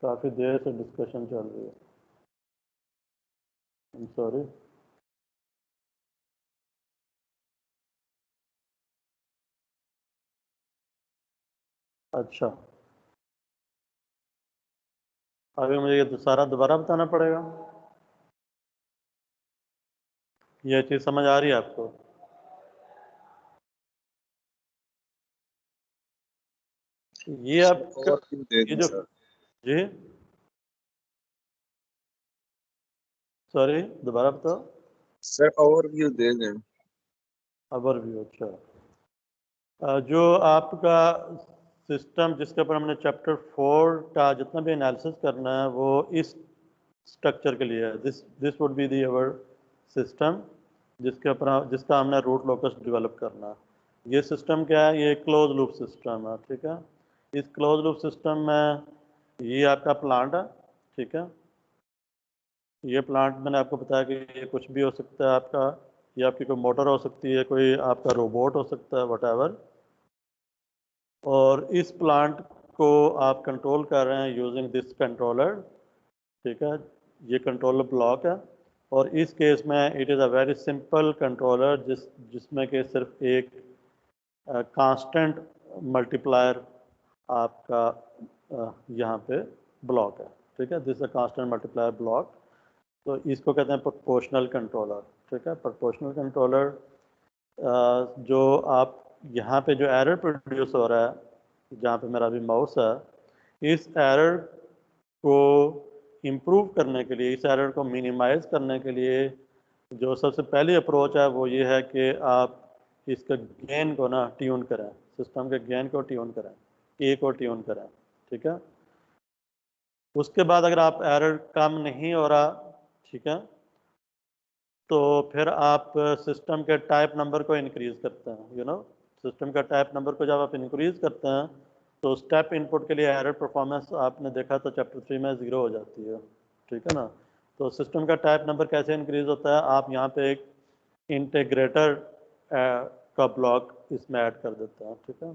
काफ़ी देर से डिस्कशन चल रही है। I am sorry. अच्छा, अभी मुझे ये सारा दोबारा बताना पड़ेगा। ये चीज़ समझ आ रही है आपको? ये सर आपका ओवरव्यू दे ये दें जो सर। जी सॉरी, दोबारा बताओ। सर ओवरव्यू दे दें। ओवरव्यू, अच्छा। जो आपका सिस्टम जिसके ऊपर हमने चैप्टर 4 का जितना भी एनालिसिस करना है वो इस स्ट्रक्चर के लिए है। This would be the our system जिसका हमने रूट लोकस डेवलप करना है। ये सिस्टम क्या है? ये क्लोज लूप सिस्टम है, ठीक है। इस क्लोज लूप सिस्टम में ये आपका प्लांट है, ठीक है। ये प्लांट मैंने आपको बताया कि ये कुछ भी हो सकता है आपका। ये आपकी कोई मोटर हो सकती है, कोई आपका रोबोट हो सकता है, वट। और इस प्लांट को आप कंट्रोल कर रहे हैं यूजिंग दिस कंट्रोलर, ठीक है। ये कंट्रोलर ब्लॉक है। और इस केस में it is a very simple controller जिसमें कि सिर्फ एक कांस्टेंट मल्टीप्लायर आपका यहाँ पे ब्लॉक है, ठीक है। This a constant multiplier block. तो इसको कहते हैं प्रोपोर्शनल कंट्रोलर, ठीक है। प्रोपोर्शनल कंट्रोलर जो आप यहाँ पे जो एरर प्रोड्यूस हो रहा है जहाँ पे मेरा अभी माउस है, इस एरर को इम्प्रूव करने के लिए, इस एरर को मिनिमाइज करने के लिए जो सबसे पहली अप्रोच है वो ये है कि आप इसका गेन को ना ट्यून करें, सिस्टम के गेन को ट्यून करें, ए को ट्यून करें, ठीक है। उसके बाद अगर आप एरर कम नहीं हो रहा, ठीक है, तो फिर आप सिस्टम के टाइप नंबर को इंक्रीज करते हैं, सिस्टम का टाइप नंबर को जब आप इंक्रीज करते हैं तो स्टेप इनपुट के लिए एरर परफॉर्मेंस आपने देखा तो चैप्टर 3 में 0 हो जाती है, ठीक है ना। तो सिस्टम का टाइप नंबर कैसे इंक्रीज होता है? आप यहाँ पे एक इंटीग्रेटर का ब्लॉक इसमें ऐड कर देते हैं, ठीक है।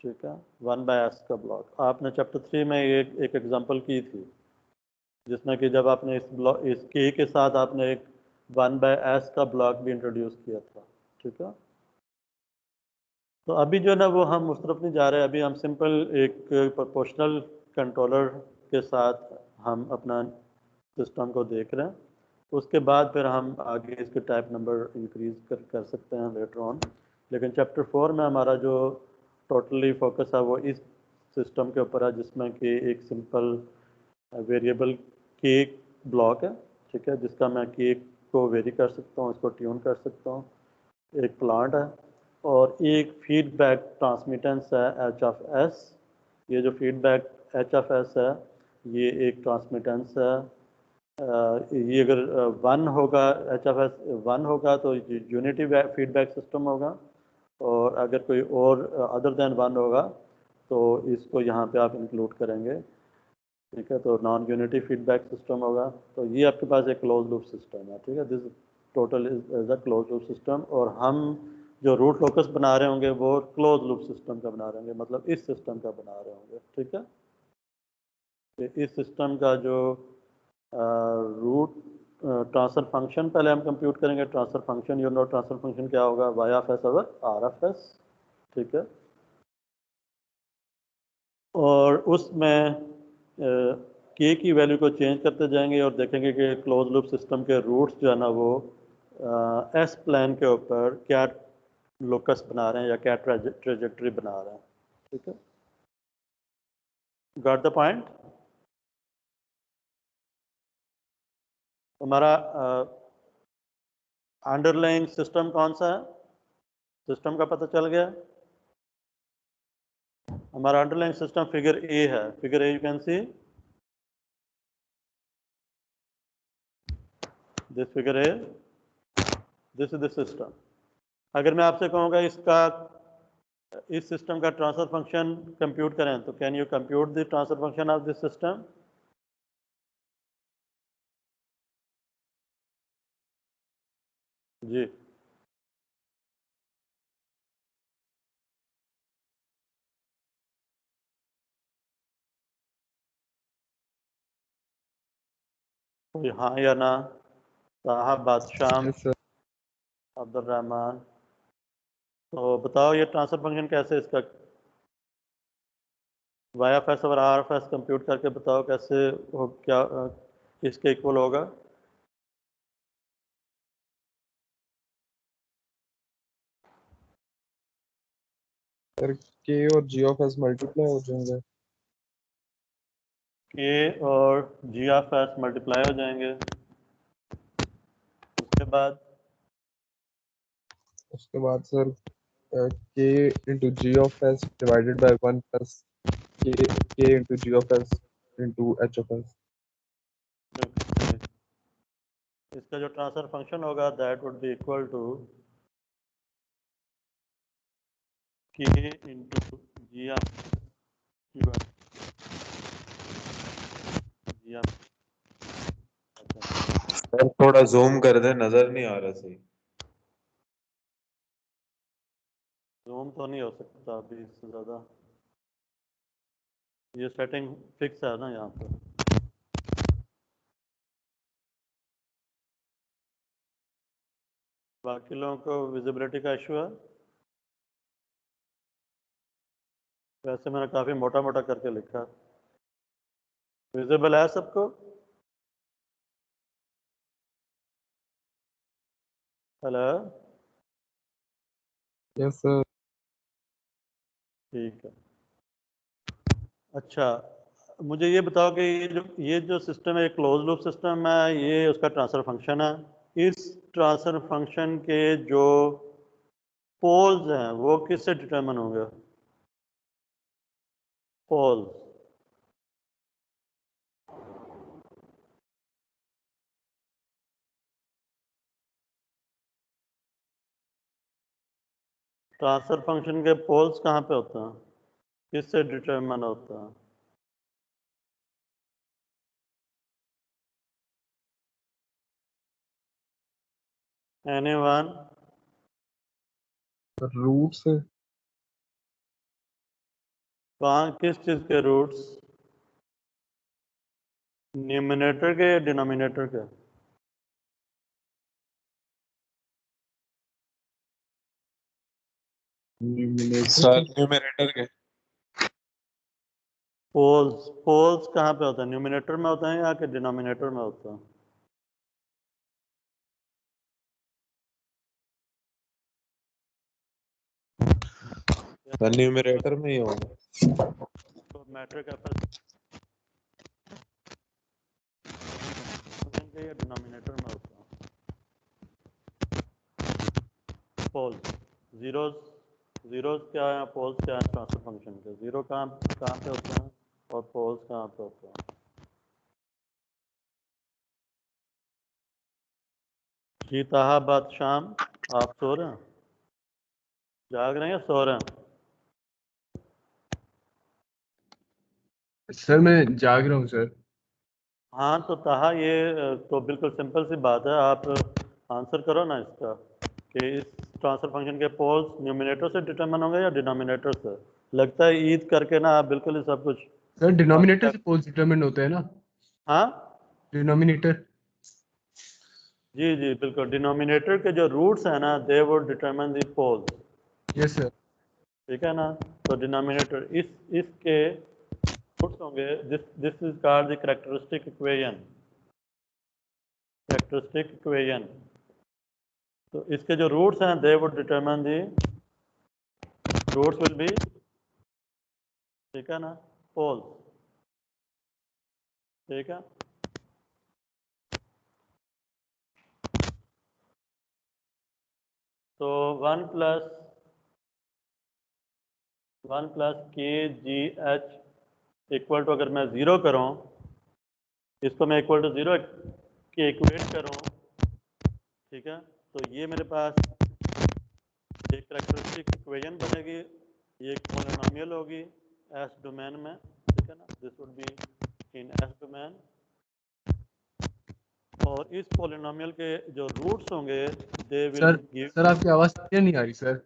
ठीक है, 1/s का ब्लॉक आपने चैप्टर 3 में एक एग्जांपल की थी, जिसमें कि जब आपने इस के साथ आपने एक 1/s का ब्लॉक भी इंट्रोड्यूस किया था, ठीक है। तो अभी जो है ना वो हम उस तरफ नहीं जा रहे, अभी हम सिंपल एक प्रोपोर्शनल कंट्रोलर के साथ हम अपना सिस्टम को देख रहे हैं। उसके बाद फिर हम आगे इसके टाइप नंबर इंक्रीज कर सकते हैं लेटर ऑन। लेकिन चैप्टर 4 में हमारा जो टोटली फोकस है वो इस सिस्टम के ऊपर है, जिसमें कि एक सिंपल वेरिएबल केक ब्लॉक है, ठीक है, जिसका मैं केक को वेरी कर सकता हूँ, इसको ट्यून कर सकता हूँ। एक प्लांट है और एक फीडबैक ट्रांसमिटेंस है HF ये जो फीडबैक HF है ये एक ट्रांसमिटेंस है। ये अगर वन होगा, HF वन होगा तो यूनिटी फीडबैक सिस्टम होगा। और अगर कोई और अदर देन वन होगा तो इसको यहाँ पे आप इंक्लूड करेंगे, ठीक है। तो नॉन यूनिटी फीडबैक सिस्टम होगा। तो ये आपके पास एक क्लोज लूप सिस्टम है, ठीक है। This total is a close loop system. और हम जो रूट लोकस बना रहे होंगे वो क्लोज लूप सिस्टम का बना रहे होंगे, मतलब इस सिस्टम का बना रहे होंगे, ठीक है। तो इस सिस्टम का जो रूट ट्रांसफर फंक्शन पहले हम कंप्यूट करेंगे। ट्रांसफर फंक्शन, ट्रांसफर फंक्शन क्या होगा? Y(f(s) ओवर R(f(s), ठीक है। और उसमें के की वैल्यू को चेंज करते जाएंगे और देखेंगे कि क्लोज लूप सिस्टम के रूट्स जो है ना वो एस प्लान के ऊपर क्या लोकस बना रहे हैं या क्या ट्रेजेक्टरी बना रहे हैं, ठीक है। Got the point? हमारा अंडरलाइंग सिस्टम कौन सा है? सिस्टम का पता चल गया। हमारा अंडरलाइंग सिस्टम फिगर ए है। Figure A you can see this figure A, this is the system. अगर मैं आपसे कहूँगा इस सिस्टम का ट्रांसफर फंक्शन कंप्यूट करें तो can you compute the transfer function of this system? जी, कोई हाँ या ना? ताहा, बादशाह, यस सर। अब्दुल रहमान। तो बताओ ये ट्रांसफर फंक्शन कैसे इसका वाई एफ एस और आर एफ एस कंप्यूट करके बताओ कैसे हो, क्या किसके इक्वल होगा? सर के और जी ऑफ एस मल्टीप्लाई हो जाएंगे। के और जी एफ एस मल्टीप्लाई हो जाएंगे। उसके बाद sir K into G of S divided by 1 plus K into G of S into H of S. इसका जो ट्रांसफर फंक्शन होगा that would be equal to K into G F sir थोड़ा zoom कर दे, नजर नहीं आ रहा सही। जूम तो नहीं हो सकता अभी इससे ज़्यादा, ये सेटिंग फिक्स है ना यहाँ पर। बाकी लोगों को विजिबिलिटी का इशू है? वैसे मैंने काफ़ी मोटा मोटा करके लिखा। विजिबल है सबको? Hello, yes sir. ठीक है। अच्छा, मुझे ये बताओ कि ये जो सिस्टम है, क्लोज लूप सिस्टम है, ये उसका ट्रांसफर फंक्शन है। इस ट्रांसफर फंक्शन के जो पोल्स हैं वो किससे डिटरमिन होंगे? पोल्स ट्रांसफर फंक्शन के पोल्स कहाँ पे होते हैं, किससे डिटरमिन होता है? एनीवन? रूट से। कहाँ, किस चीज़ के रूट्स? न्यूमिनेटर के या डिनोमिनेटर के? सर न्यूमरेटर के। पोल्स कहाँ पे होता है, न्यूमिनेटर में होता है या कि डिनोमिनेटर में होता है? सर न्यूमरेटर में ही होगा। तो मैट्रिक के या डिनोमिनेटर में होता है? पोल्स, जीरोस, जीरोस क्या है, पोल्स क्या है ट्रांसफर फंक्शन के? जीरो कहाँ कहाँ पे होते हैं और पोल्स कहाँ पे होते हैं? जी ताहा, बात शाम, आप सो रहे हैं, जाग रहे हैं या सो रहे हैं? सर मैं जाग रहा हूँ सर। हाँ तो ताहा, ये तो बिल्कुल सिंपल सी बात है, आप आंसर करो ना इसका कि इस ट्रांसफर फंक्शन के पोल्स न्यूमिनेटर से डिटरमिन होंगे या डिनोमिनेटर से? लगता है ईद करके ना आप बिल्कुल ही सब कुछ। सर डिनोमिनेटर से पोल्स डिटरमिन होते हैं ना। हाँ डिनोमिनेटर। जी जी बिल्कुल, डिनोमिनेटर के जो रूट्स हैं ना they would determine the poles. Yes sir. ठीक है ना? तो डिनोमिनेटर इसके रूट्स होंगे, this is called the characteristic equation. Characteristic equation, तो इसके जो रूट्स हैं they would determine the roots will be, ठीक है ना, पोल्स। ठीक है, तो वन प्लस के जी एच इक्वल टू, अगर मैं ज़ीरो करूँ, इसको मैं इक्वल टू ज़ीरो के इक्वेट करूँ, ठीक है, तो ये मेरे पास एक कैरेक्टरिस्टिक इक्वेशन बनेगी, ये एक पॉलिनोमियल होगी एस डोमेन में, ठीक है ना, this would be in S domain. और इस पॉलिनोमियल के जो रूट्स होंगे दे विल गिव। सर आपकी आवाज क्लियर नहीं आ रही सर।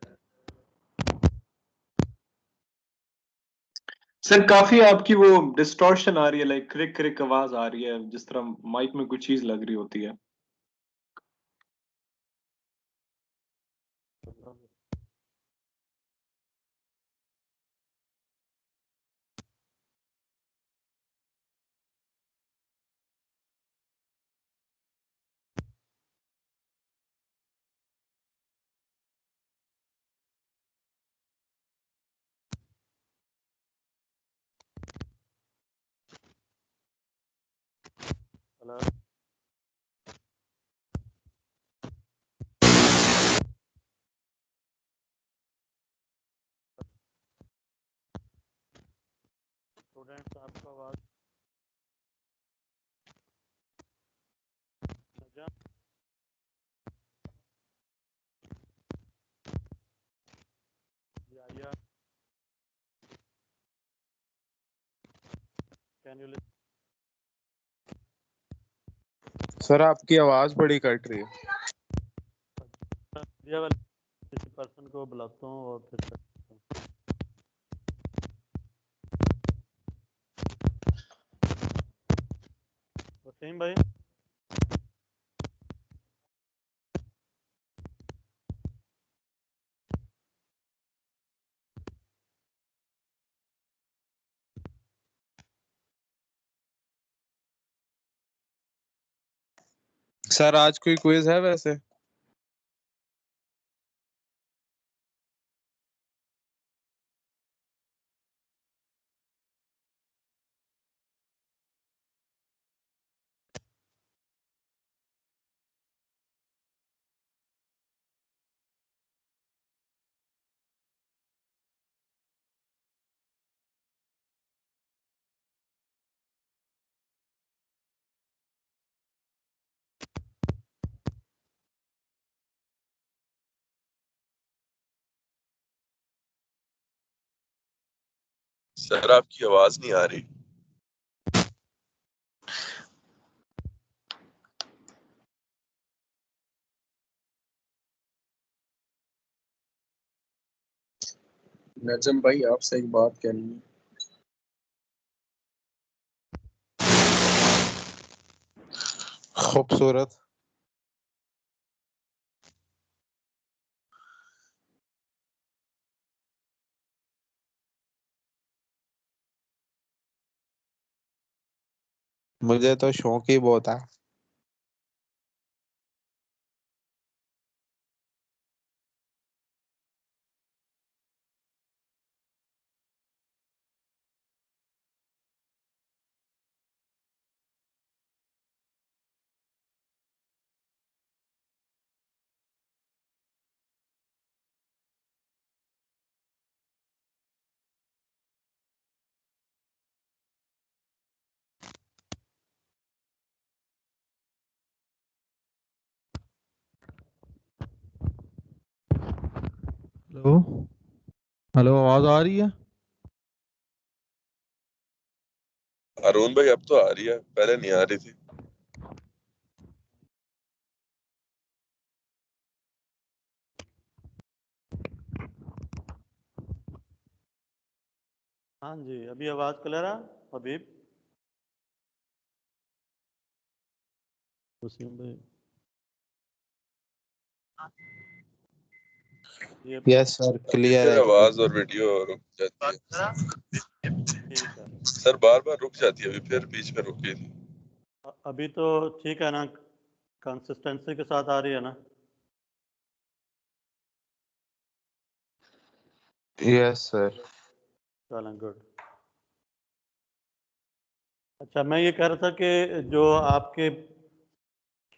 सर काफी आपकी वो डिस्टॉर्शन आ रही है, लाइक क्रिक क्रिक आवाज आ रही है, जिस तरह माइक में कुछ चीज लग रही होती है। हेलो, स्टूडेंट्स आपका आवाज कैन यू सर आपकी आवाज बड़ी कट रही है। किसी पर्सन को बुलाता हूँ और फिर करता हूँ। वसीम भाई, सर आज कोई क्विज है वैसे? सर आपकी आवाज नहीं आ रही। नजम भाई आपसे एक बात कहनी है। खूबसूरत। मुझे तो शौक ही बहुत है। हेलो हेलो, आवाज आ रही है? अरुण भाई अब तो आ रही है, पहले नहीं आ रही थी। हाँ जी, अभी आवाज क्लियर है हबीब? वसीम भाई, ये यस सर, क्लियर फिर है क्लियर। आवाज और वीडियो रुक जाती है। ठीक है। सर बार बार रुक जाती है, अभी फिर बीच में रुक गई थी। अभी तो ठीक है ना, कंसिस्टेंसी के साथ आ रही है ना? Yes sir. चलें, गुड। अच्छा, मैं ये कह रहा था कि जो आपके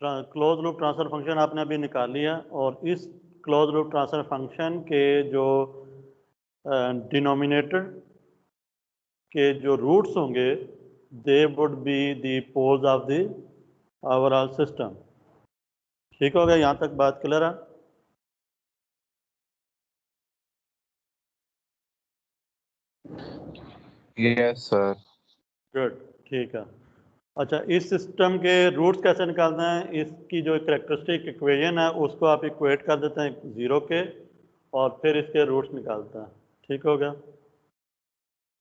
क्लोज लूप ट्रांसफर फंक्शन आपने अभी निकाल लिया, और इस क्लोज लूप ट्रांसफर फंक्शन के जो डिनोमिनेटर के जो रूट्स होंगे, they would be the poles of the overall system. ठीक हो गया? यहाँ तक बात क्लियर है? Yes sir. गुड। ठीक है। अच्छा, इस सिस्टम के रूट्स कैसे निकालते हैं? इसकी जो कैरेक्टरिस्टिक इक्वेशन है उसको आप इक्वेट कर देते हैं ज़ीरो के, और फिर इसके रूट्स निकालते हैं। ठीक हो गया?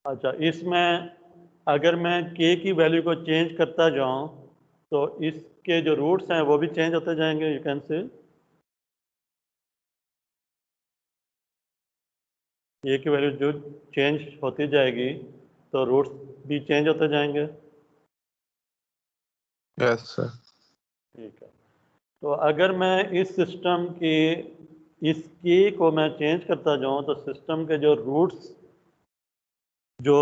अच्छा, इसमें अगर मैं k की वैल्यू को चेंज करता जाऊं तो इसके जो रूट्स हैं वो भी चेंज होते जाएंगे, यू कैन से k की वैल्यू जो चेंज होती जाएगी तो रूट्स भी चेंज होते जाएंगे। Yes sir. ठीक है, तो अगर मैं इस सिस्टम की इस k को मैं चेंज करता जाऊं तो सिस्टम के जो रूट्स जो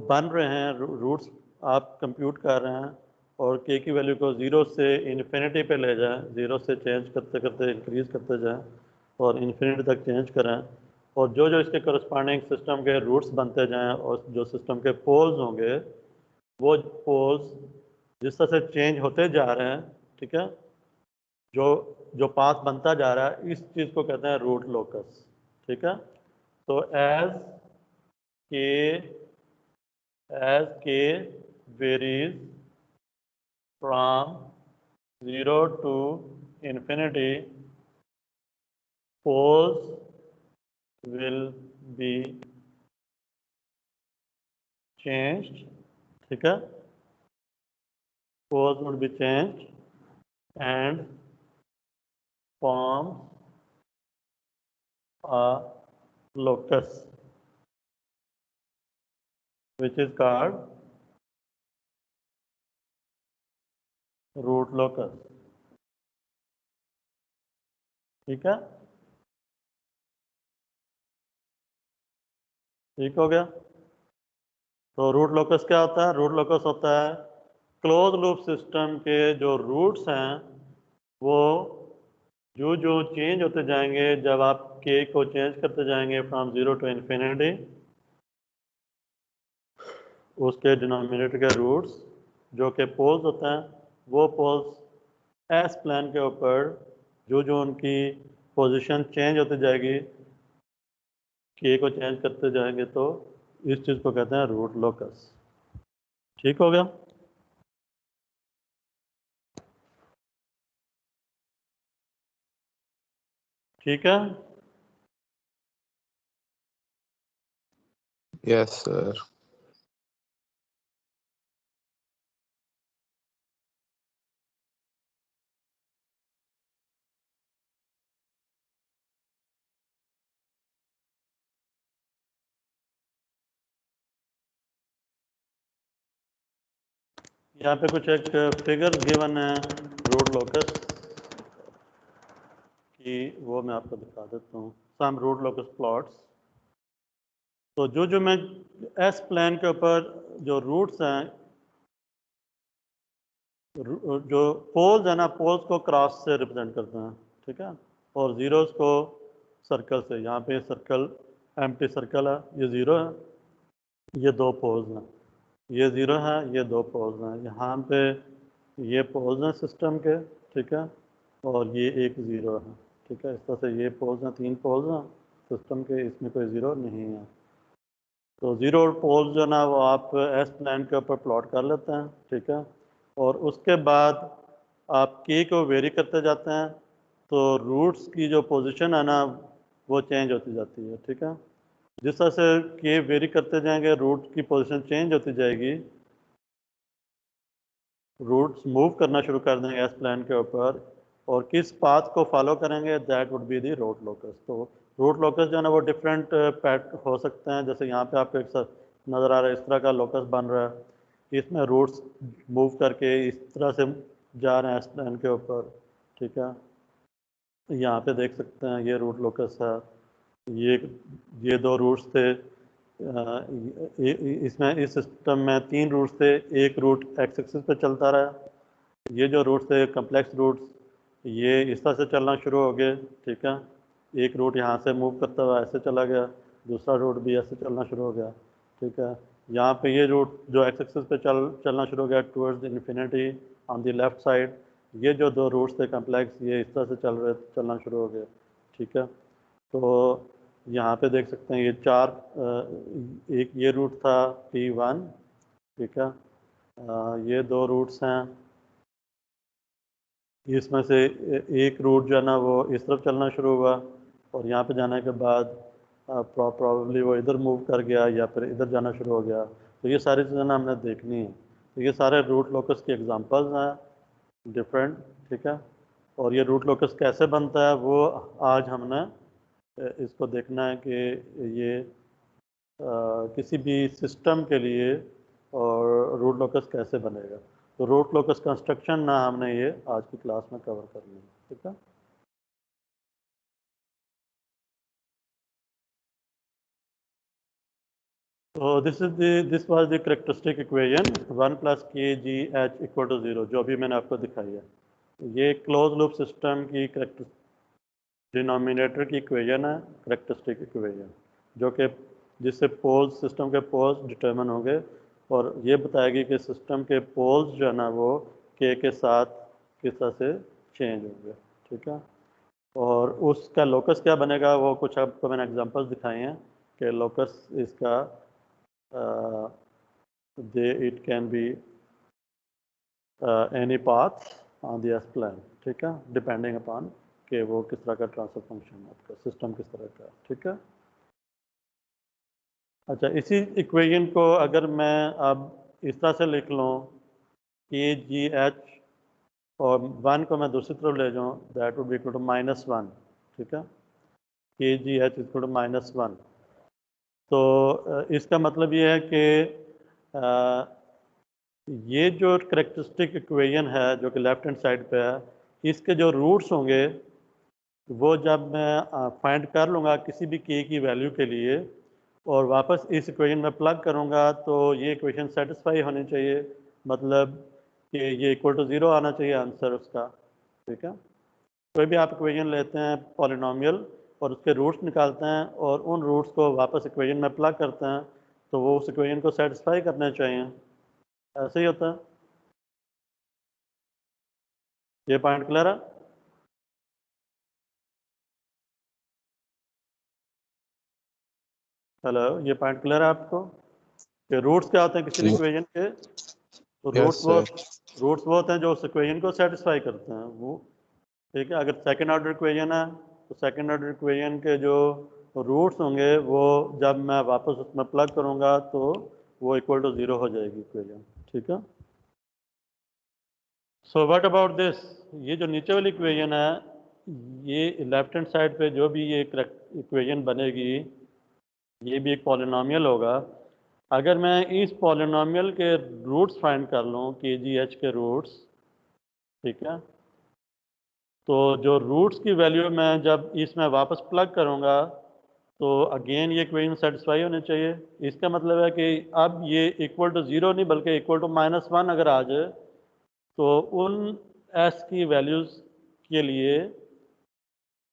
बन रहे हैं, रूट्स आप कंप्यूट कर रहे हैं और k की वैल्यू को 0 से इन्फिनिटी पे ले जाएं, 0 से चेंज करते करते इंक्रीज करते जाएं और इन्फिनिटी तक चेंज करें, और जो जो इसके करस्पॉन्डिंग सिस्टम के रूट्स बनते जाएं और जो सिस्टम के पोल्स होंगे वो पोल्स जिस तरह से चेंज होते जा रहे हैं, ठीक है, जो जो पाथ बनता जा रहा है, इस चीज़ को कहते हैं रूट लोकस। ठीक है, तो as k varies from 0 to infinity, poles will be changed. ठीक है, poles will be changed and form a locus which is called root locus. ठीक है, ठीक हो गया। तो रूट लोकस क्या होता है? रूट लोकस होता है क्लोज लूप सिस्टम के जो रूट्स हैं वो जो जो चेंज होते जाएंगे, जब आप k को चेंज करते जाएंगे फ्रॉम 0 टू इन्फिनिटी, उसके डिनोमिनेटर के रूट्स जो कि पोल्स होते हैं, वो पोल्स एस प्लेन के ऊपर जो जो उनकी पोजीशन चेंज होती जाएगी, k को चेंज करते जाएंगे, तो इस चीज़ को कहते हैं रूट लोकस। ठीक हो गया? ठीक है, यस सर। यहाँ पे कुछ एक फिगर्स गिवन है रूट लोकस की, वो मैं आपको दिखा देता हूँ। सम रूट लोकस प्लॉट्स। तो जो जो मैं एस प्लेन के ऊपर जो रूट्स हैं, जो पोल्स है ना, पोल्स को क्रॉस से रिप्रेजेंट करते हैं, ठीक है, और जीरोस को सर्कल से। यहाँ पे सर्कल एम्प्टी सर्कल है, ये ज़ीरो है, ये दो पोल्स हैं, ये ज़ीरो है, ये दो पोल्स हैं। यहाँ पे ये पोल्स हैं सिस्टम के, ठीक है, और ये एक ज़ीरो है, ठीक है। इस तरह से ये पोल्स हैं, तीन पोल्स हैं सिस्टम के, इसमें कोई ज़ीरो नहीं है। तो ज़ीरो और पोल्स जो ना वो आप एस प्लेन के ऊपर प्लॉट कर लेते हैं, ठीक है, और उसके बाद आप k को वेरी करते जाते हैं, तो रूट्स की जो पोजीशन है ना वो चेंज होती जाती है, ठीक है। जिस तरह से k वेरी करते जाएंगे रूट की पोजीशन चेंज होती जाएगी, रूट्स मूव करना शुरू कर देंगे एस प्लेन के ऊपर, और किस पाथ को फॉलो करेंगे, that would be the root locus. तो रूट लोकस जो है ना वो डिफरेंट पैट हो सकते हैं। जैसे यहाँ पे आपको एक नज़र आ रहा है, इस तरह का लोकस बन रहा है, इसमें रूट्स मूव करके इस तरह से जा रहे हैं एस प्लेन के ऊपर, ठीक है। यहाँ पे देख सकते हैं ये रूट लोकस है, ये दो रूट्स थे, इसमें इस सिस्टम में तीन रूट्स थे, एक रूट एक्स एक्सिस पे चलता रहा, ये जो रूट्स थे कम्प्लेक्स रूट्स, ये इस तरह से चलना शुरू हो गए, ठीक है। एक रूट यहाँ से मूव करता हुआ ऐसे चला गया, दूसरा रूट भी ऐसे चलना शुरू हो गया, ठीक है। यहाँ पे ये रूट जो एक्स एक्सिस पे चलना शुरू हो गया towards infinity on the left side, ये जो दो रूट्स थे कम्प्लेक्स, ये इस तरह से चलना शुरू हो गया, ठीक है। तो यहाँ पे देख सकते हैं ये चार, एक ये रूट था P1, ठीक है, ये दो रूट्स हैं, इसमें से एक रूट जो है ना वो इस तरफ चलना शुरू हुआ, और यहाँ पे जाने के बाद प्रॉब्ली वो इधर मूव कर गया या फिर इधर जाना शुरू हो गया। तो ये सारी चीज़ें ना हमने देखनी है। तो ये सारे रूट लोकस के एग्जांपल्स हैं डिफरेंट, ठीक है। और ये रूट लोकस कैसे बनता है वो आज हमने इसको देखना है कि ये किसी भी सिस्टम के लिए और रूट लोकस कैसे बनेगा। तो रूट लोकस कंस्ट्रक्शन ना हमने ये आज की क्लास में कवर करनी है, ठीक है। तो this was the characteristic equation 1 + kgh = 0, जो अभी मैंने आपको दिखाई है। ये क्लोज लूप सिस्टम की डिनोमिनेटर की इक्वेशन है, कैरेक्टरिस्टिक इक्वेशन, जो कि जिससे पोल्स, सिस्टम के पोल्स डिटरमिन होंगे और ये बताएगी कि सिस्टम के पोल्स जो है ना वो k के साथ किस तरह से चेंज होंगे, ठीक है। और उसका लोकस क्या बनेगा वो कुछ आपको मैंने एग्जांपल्स दिखाए हैं कि लोकस इसका it can be any path on the S-plane, ठीक है, डिपेंडिंग अपॉन कि वो किस तरह का ट्रांसफर फंक्शन है, आपका सिस्टम किस तरह का, ठीक है। अच्छा, इसी इक्वेशन को अगर मैं अब इस तरह से लिख लूँ कि kgh और 1 को मैं दूसरी तरफ ले जाऊँ, that would be equal to -1, ठीक है। kgh equal to -1। तो इसका मतलब ये है कि ये जो कैरेक्टरिस्टिक इक्वेशन है जो कि लेफ्ट हैंड साइड पे है, इसके जो रूट्स होंगे वो जब मैं फाइंड कर लूँगा किसी भी k की वैल्यू के लिए और वापस इस इक्वेशन में प्लग करूँगा, तो ये इक्वेशन सेटिस्फाई होनी चाहिए, मतलब कि ये इक्वल टू 0 आना चाहिए आंसर उसका, ठीक है। कोई भी आप इक्वेशन लेते हैं पॉलिनोमियल और उसके रूट्स निकालते हैं और उन रूट्स को वापस इक्वेशन में प्लग करते हैं, तो वो उस इक्वेशन को सेटिस्फाई करने चाहिए, ऐसे ही होता है। ये पॉइंट क्लियर है? हेलो, ये पॉइंट क्लियर है आपको कि रूट्स क्या होते हैं किसी भी इक्वेशन के? तो यस सर। रूट्स वो होते हैं जो उस इक्वेशन को सेटिस्फाई करते हैं, वो, ठीक है। अगर सेकंड ऑर्डर इक्वेशन है तो सेकंड ऑर्डर इक्वेशन के जो रूट्स होंगे वो जब मैं वापस उसमें प्लग करूँगा तो वो इक्वल टू 0 हो जाएगी इक्वेशन, ठीक है। So what about this? ये जो नीचे वाली इक्वेशन है, ये लेफ्ट हैंड साइड पे जो भी ये इक्वेशन बनेगी, ये भी एक पॉलिनोमियल होगा। अगर मैं इस पॉलिनोमियल के रूट्स फाइंड कर लूँ, kgh के रूट्स, ठीक है, तो जो रूट्स की वैल्यू मैं जब इसमें वापस प्लग करूँगा तो अगेन ये इक्वेशन सेटिस्फाई होने चाहिए। इसका मतलब है कि अब ये इक्वल टू 0 नहीं बल्कि इक्वल टू -1 अगर आ जाए तो उन s की वैल्यूज़ के लिए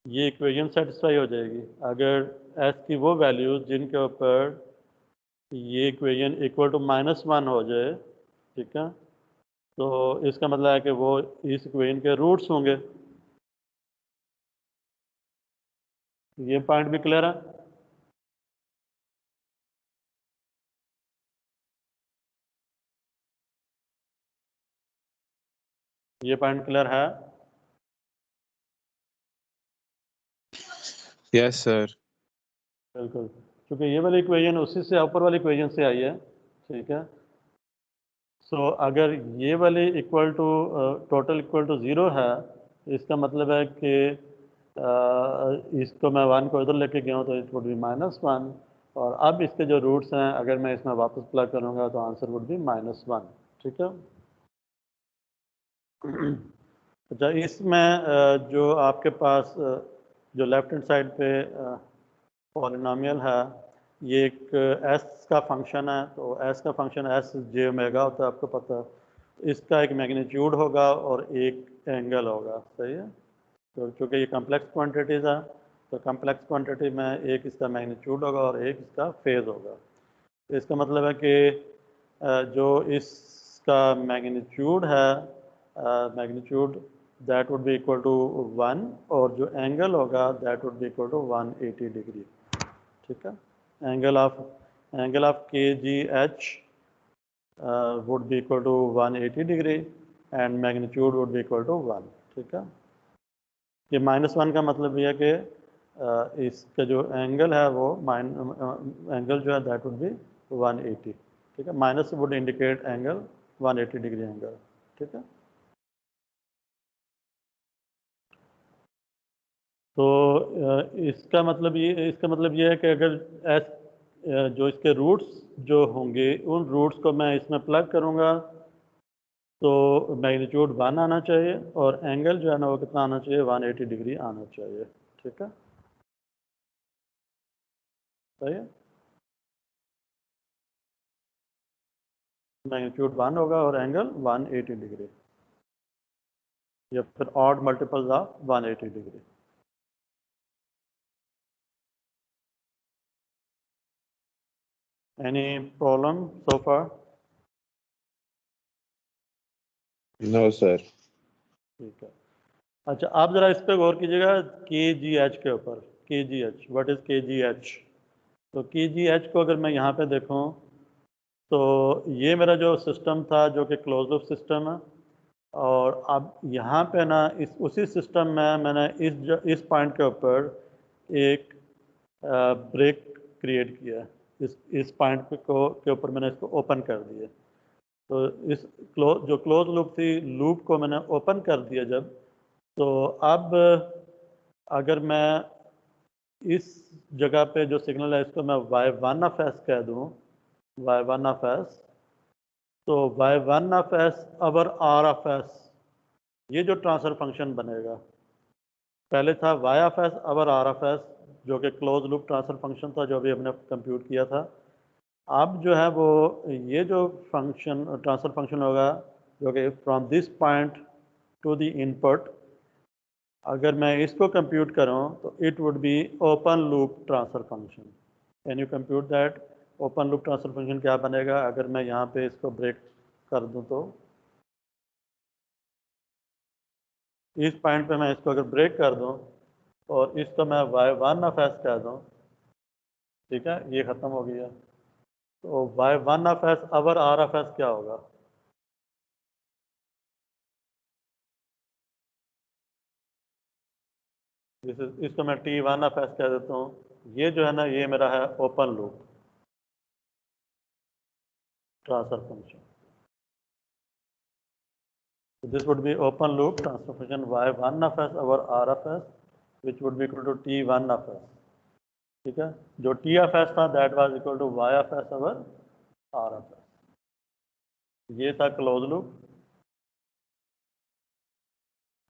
ये इक्वेशन सेटिस्फाई हो जाएगी। अगर s की वो वैल्यूज़ जिनके ऊपर ये इक्वेशन इक्वल टू -1 हो जाए, ठीक है, तो इसका मतलब है कि वो इस इक्वेशन के रूट्स होंगे। ये पॉइंट भी क्लियर है? ये पॉइंट क्लियर है? Yes sir. बिल्कुल, क्योंकि ये वाली इक्वेशन उसी से ऊपर वाली इक्वेशन से आई है, ठीक है। सो अगर ये वाली equal to total equal to 0 है, इसका मतलब है कि इसको मैं 1 को इधर लेके गया हूँ तो इट वुड बी -1, और अब इसके जो रूट्स हैं अगर मैं इसमें वापस प्लग करूँगा तो आंसर वुड बी -1, ठीक है। अच्छा, इसमें जो आपके पास जो लेफ्ट हैंड साइड पे पॉलिनोमियल है, ये एक एस का फंक्शन है, तो एस का फंक्शन एस जे ओमेगा होता है, आपको पता है। इसका एक मैग्नीट्यूड होगा और एक एंगल होगा, सही है। तो चूँकि ये कम्प्लेक्स क्वांटिटीज़ है तो कम्प्लेक्स क्वांटिटी में एक इसका मैग्नीट्यूड होगा और एक इसका फेज़ होगा। तो इसका मतलब है कि जो इसका मैग्नीट्यूड है, magnitude that would be equal to 1 और जो एंगल होगा that would be equal to 180 degree, ठीक है। Angle of kgh would be equal to 180 degree and magnitude would be equal to 1, ठीक है। ये -1 का मतलब ये है कि इसका जो एंगल है वो एंगल जो है दैट वुड बी 180, ठीक है। Minus would indicate angle 180 degree angle, ठीक है। तो इसका मतलब ये है कि अगर जो इसके रूट्स जो होंगे उन रूट्स को मैं इसमें प्लग करूँगा तो मैग्नीट्यूड 1 आना चाहिए और एंगल जो है ना वो कितना आना चाहिए, 180 डिग्री आना चाहिए, ठीक है। सही है, मैग्नीट्यूड 1 होगा और एंगल 180 डिग्री, या फिर odd multiples of 180 degree. Any problem so far? No sir. ठीक है। अच्छा, आप ज़रा इस पे गौर कीजिएगा KGH के ऊपर। KGH, what is KGH? तो KGH को अगर मैं यहाँ पे देखूँ तो ये मेरा जो सिस्टम था जो कि क्लोज लूप सिस्टम है, और अब यहाँ पे ना उसी सिस्टम में मैंने इस पॉइंट के ऊपर एक ब्रेक क्रिएट किया। इस पॉइंट के ऊपर मैंने इसको ओपन कर दिया। तो इस जो क्लोज लूप थी, लूप को मैंने ओपन कर दिया जब, तो अब अगर मैं इस जगह पे जो सिग्नल है इसको मैं y1 ऑफ s कह दूँ, y1 ऑफ s, तो y1 of s over r of s, ये जो ट्रांसफर फंक्शन बनेगा, पहले था y of s over r of s जो कि क्लोज लूप ट्रांसफर फंक्शन था जो अभी हमने कंप्यूट किया था। अब जो है वो ये जो फंक्शन ट्रांसफर फंक्शन होगा जो कि from this point two the input, अगर मैं इसको कंप्यूट करूं तो it would be open loop transfer function. Can you compute that? Open loop transfer function क्या बनेगा अगर मैं यहाँ पे इसको ब्रेक कर दूं? तो इस पॉइंट पे मैं इसको अगर ब्रेक कर दूं और इसको मैं y1 ऑफ s कह दूं, ठीक है, ये ख़त्म हो गया। तो y1 of s over r of s क्या होगा? इसको मैं T1 ऑफ s कह देता हूँ। ये जो है ना ये मेरा है open loop transfer function. This would be open loop transfer function y1 of s over r of s, which would be equal to T1 of s, ठीक है। जो T of s था that was equal to y of s over r of s। ये था close loop,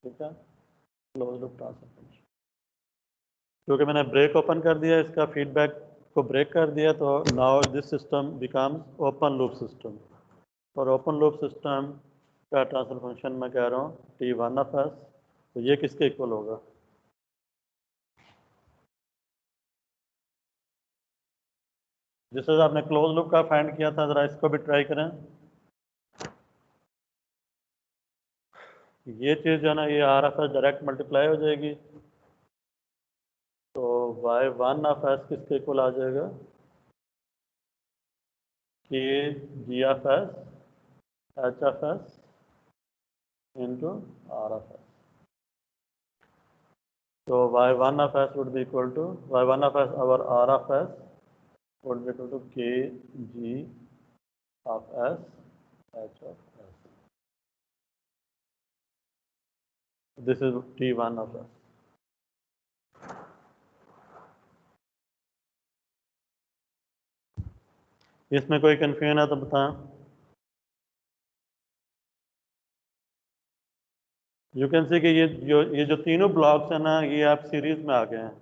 ठीक है, close loop transfer function. क्योंकि मैंने ब्रेक ओपन कर दिया, इसका फीडबैक को ब्रेक कर दिया, तो now this system becomes open loop system. और ओपन लूप सिस्टम का ट्रांसफर फंक्शन मैं कह रहा हूँ T1 ऑफ s, तो ये किसके इक्वल होगा? जिस तरह आपने क्लोज लूप का फाइंड किया था, ज़रा इसको भी ट्राई करें। ये चीज़ जो है ना ये R F S direct multiply हो जाएगी, तो y1 ऑफ s किसके इक्वल आ जाएगा? कि g of s h of s into r of s। तो y1 of s would be equal to y1 of s over r of s would be equal to k g of s h of s. This is T1 of s. इसमें कोई confusion है तो बताएं। You can see कि ये जो तीनों blocks हैं ना ये आप सीरीज में आ गए हैं।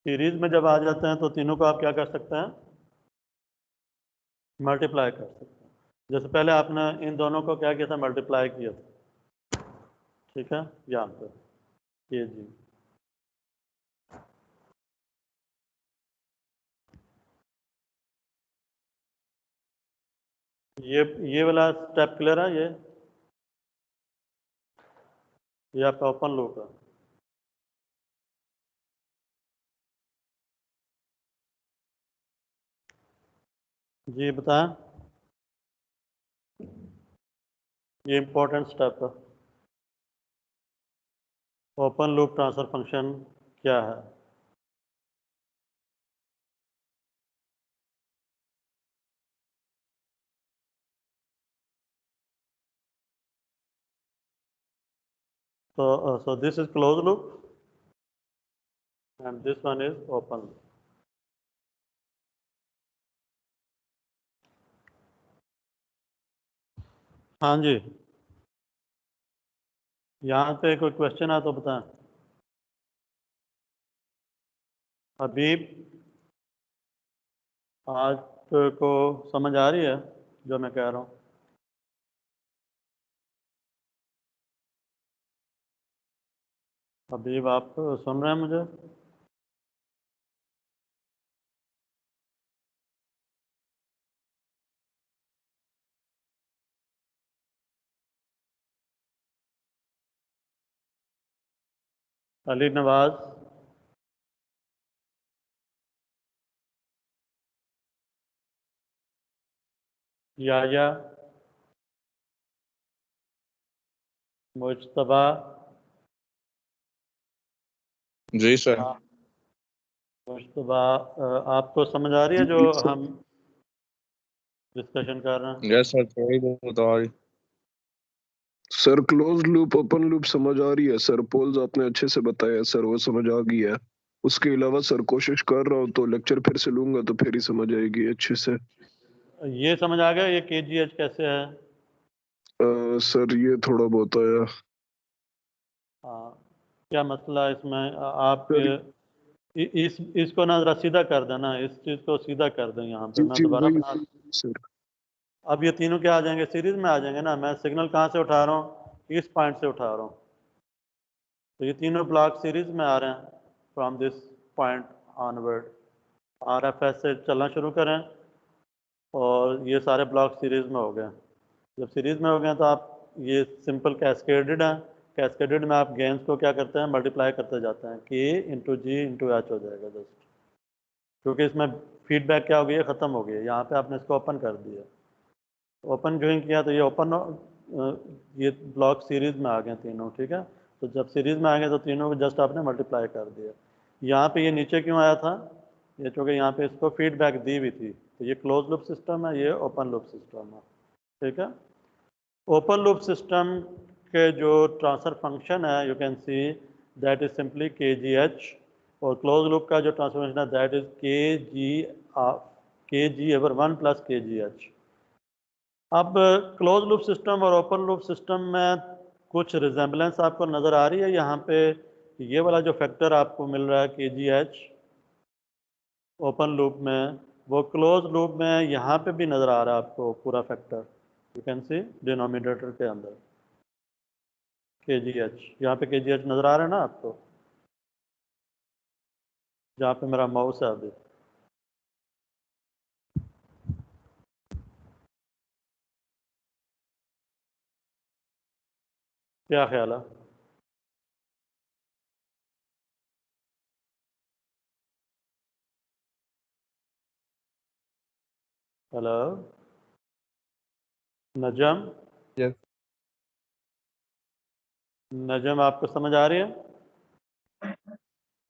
सीरीज में जब आ जाते हैं तो तीनों को आप क्या कर सकते हैं? मल्टीप्लाई कर सकते हैं। जैसे पहले आपने इन दोनों को क्या किया था? मल्टीप्लाई किया था, ठीक है, यहाँ पे ये जी। ये वाला स्टेप क्लियर है? ये आपका ओपन लूप है। जी बताएं। ये इम्पोर्टेंट स्टेप है। ओपन लूप ट्रांसफर फंक्शन क्या है? So this is closed loop and this one is open loop. हाँ जी, यहाँ पे कोई क्वेश्चन है तो बताएं। हबीब, आपको समझ आ रही है जो मैं कह रहा हूँ? हबीब, आप सुन रहे हैं मुझे? अली नवाज, याया, मुज्तबा, जी सर। मुज्तबा, आपको समझ आ रही है जो हम डिस्कशन कर रहे हैं? यस सर, थोड़ी बहुत आ रही। Sir close loop open loop समझ आ रही है सर, पोल्स आपने अच्छे से बताया सर, वो समझ आ गई है। उसके अलावा सर कोशिश कर रहा हूँ तो लेक्चर फिर से लूंगा तो फिर ही समझ आएगी अच्छे से। ये समझ आ गया ये KGH कैसे है? सर ये थोड़ा बहुत आया। हाँ, क्या मसला है इसमें? आप सर इसको ना जरा सीधा कर देना, इस चीज़ को सीधा कर दें यहाँ पे। जी मैं जी दोबारा वही बना, सर। अब ये तीनों क्या आ जाएंगे? सीरीज में आ जाएंगे ना। मैं सिग्नल कहाँ से उठा रहा हूँ? इस पॉइंट से उठा रहा हूँ, तो ये तीनों ब्लॉक सीरीज में आ रहे हैं from this point onward. RFS से चलना शुरू करें और ये सारे ब्लॉक सीरीज में हो गए। जब सीरीज में हो गए तो आप ये सिंपल कैस्केडेड हैं। कैस्केडेड में आप गेन्स को क्या करते हैं? मल्टीप्लाई करते जाते हैं। K into G into H हो जाएगा जस्ट, क्योंकि इसमें फीडबैक क्या हो गई है? ख़त्म हो गई है। यहाँ पे आपने इसको ओपन कर दिया, ओपन जो किया तो ये ओपन, ये ब्लॉक सीरीज में आ गए तीनों, ठीक है। तो जब सीरीज में आ गए तो तीनों को जस्ट आपने मल्टीप्लाई कर दिया। यहाँ पे ये नीचे क्यों आया था? ये चूँकि यहाँ पे इसको फीडबैक दी हुई थी, तो ये क्लोज लूप सिस्टम है, ये ओपन लूप सिस्टम है, ठीक है। ओपन लूप सिस्टम के जो ट्रांसफर फंक्शन है, you can see that is simply KGH, और क्लोज लूप का जो ट्रांसफर फंक्शन है that is KG/1 plus KGH। अब क्लोज लूप सिस्टम और ओपन लूप सिस्टम में कुछ रिजेंबलेंस आपको नज़र आ रही है। यहाँ पे ये वाला जो फैक्टर आपको मिल रहा है KGH ओपन लूप में, वो क्लोज लूप में यहाँ पे भी नज़र आ रहा है आपको पूरा factor. You can see denominator के अंदर KGH, यहाँ पे KGH नज़र आ रहा है ना आपको, जहाँ पे मेरा माउस है अभी। क्या ख्याल है? हेलो नजम, यस नजम आपको समझ आ रही है?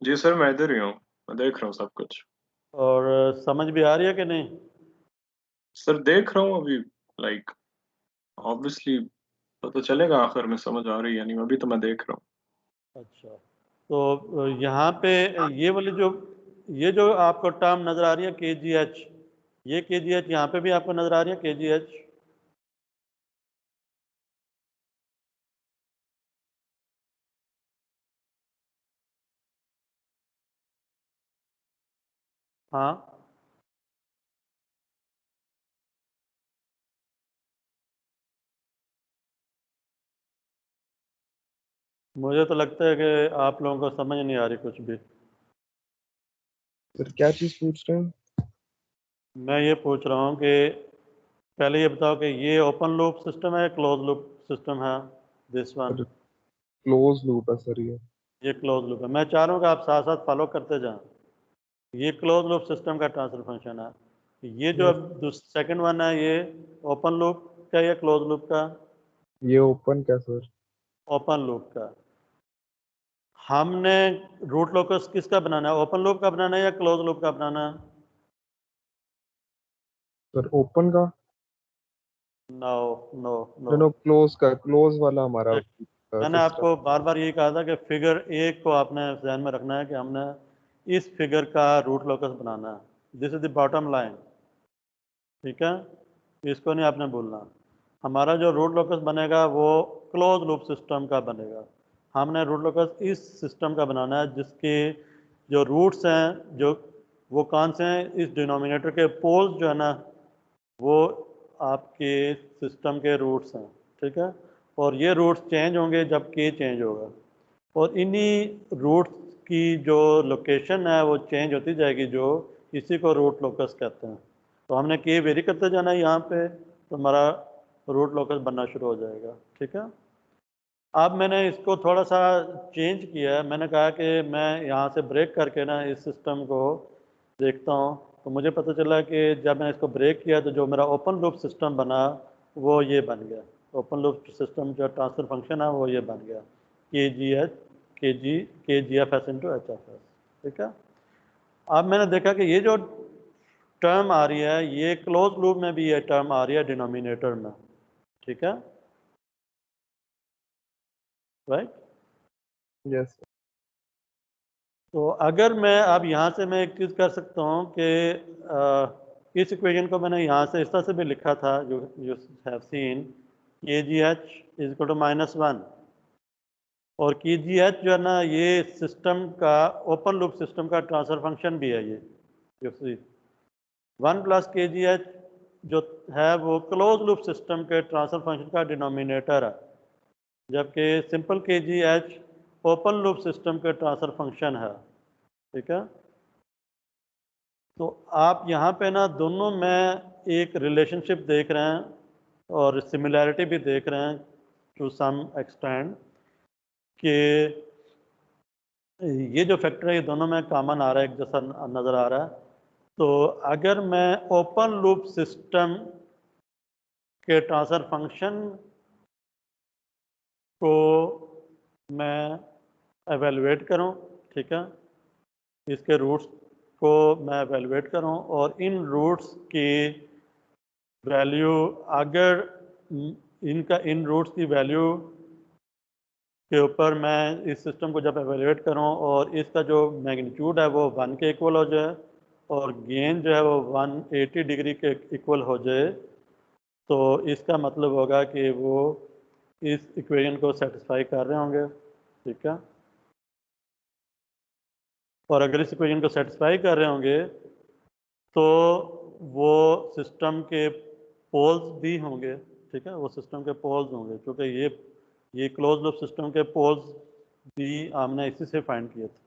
जी सर, मैं इधर ही हूँ, मैं देख रहा हूँ सब कुछ। और समझ भी आ रही है कि नहीं? सर देख रहा हूँ अभी, लाइक ऑब्वियसली तो चलेगा आखिर में समझ आ रही है, नहीं अभी तो मैं देख रहा हूँ। अच्छा, तो यहाँ पे ये जो आपको टर्म नज़र आ रही है KGH, ये KGH यहाँ पे भी आपको नज़र आ रही है KGH? हाँ, मुझे तो लगता है कि आप लोगों को समझ नहीं आ रही कुछ भी। सर क्या चीज़ पूछ रहे हैं? मैं ये पूछ रहा हूँ कि पहले ये बताओ कि ये ओपन लूप सिस्टम है, क्लोज लूप सिस्टम है? This one, sir close loop है सर ये। ये क्लोज लूप है। मैं चाह रहा हूँ कि आप साथ साथ फॉलो करते जाएं। ये क्लोज लूप सिस्टम का ट्रांसफर फंक्शन है। ये जो यस अब सेकंड वन है, ये ओपन लूप का या क्लोज लूप का? ये ओपन क्या सर? ओपन लूप का। हमने रूट लोकस किसका बनाना है? ओपन लूप का बनाना है या क्लोज लूप का बनाना है? सर ओपन का। No no no, no close का, क्लोज वाला हमारा मैंने आपको बार बार यही कहा था कि फिगर 1 को आपने ध्यान में रखना है कि हमने इस फिगर का रूट लोकस बनाना है। This is the bottom line, ठीक है, इसको नहीं आपने भूलना। हमारा जो रूट लोकस बनेगा वो क्लोज लूप सिस्टम का बनेगा। हमने रूट लोकस इस सिस्टम का बनाना है जिसके जो रूट्स हैं जो वो कौन से हैं, इस डिनोमिनेटर के पोल्स जो है ना वो आपके सिस्टम के रूट्स हैं, ठीक है। और ये रूट्स चेंज होंगे जब के चेंज होगा, और इन्हीं रूट्स की जो लोकेशन है वो चेंज होती जाएगी, जो इसी को रूट लोकस कहते हैं। तो हमने के वेरी करते जाना है यहाँ पे, तो हमारा रूट लोकस बनना शुरू हो जाएगा, ठीक है। अब मैंने इसको थोड़ा सा चेंज किया है। मैंने कहा कि मैं यहाँ से ब्रेक करके ना इस सिस्टम को देखता हूँ, तो मुझे पता चला कि जब मैंने इसको ब्रेक किया तो जो मेरा ओपन लूप सिस्टम बना वो ये बन गया। ओपन लूप सिस्टम जो ट्रांसफर फंक्शन है वो ये बन गया, K G F S into H F S, ठीक है। अब मैंने देखा कि ये जो टर्म आ रही है ये क्लोज लूप में भी ये टर्म आ रही है डिनोमिनेटर में, ठीक है, राइट। यस। तो अगर मैं अब यहाँ से मैं एक चीज़ कर सकता हूँ कि इस इक्वेशन को मैंने यहाँ से इस तरह से भी लिखा था, जो you have seen K G H is equal to -1, और के जी एच जो है ना ये सिस्टम का ओपन लूप सिस्टम का ट्रांसफर फंक्शन भी है। ये यू सी 1 प्लस के जी एच जो है वो क्लोज लूप सिस्टम के ट्रांसफर फंक्शन का डिनोमिनेटर है, जबकि सिंपल के G H open loop system के ट्रांसफर फंक्शन है, ठीक है। तो आप यहाँ पे ना दोनों में एक रिलेशनशिप देख रहे हैं और सिमिलैरिटी भी देख रहे हैं टू सम एक्सटेंड, कि ये जो फैक्टर है ये दोनों में कॉमन आ रहा है, एक जैसा नज़र आ रहा है। तो अगर मैं ओपन लूप सिस्टम के ट्रांसफर फंक्शन को मैं एवेलुएट करूं, ठीक है, इसके रूट्स को मैं एवेलुएट करूं और इन रूट्स की वैल्यू, अगर इन रूट्स की वैल्यू के ऊपर मैं इस सिस्टम को जब एवेलुएट करूं और इसका जो मैग्नीट्यूड है वो 1 के इक्वल हो जाए और गेन जो है वो 180 डिग्री के इक्वल हो जाए, तो इसका मतलब होगा कि वो इस इक्वेशन को सेटिस्फाई कर रहे होंगे, ठीक है। और अगर इस इक्वेशन को सेटिस्फाई कर रहे होंगे तो वो सिस्टम के पोल्स भी होंगे, ठीक है, वो सिस्टम के पोल्स होंगे, क्योंकि ये क्लोज लूप सिस्टम के पोल्स भी हमने इसी से फाइंड किए थे।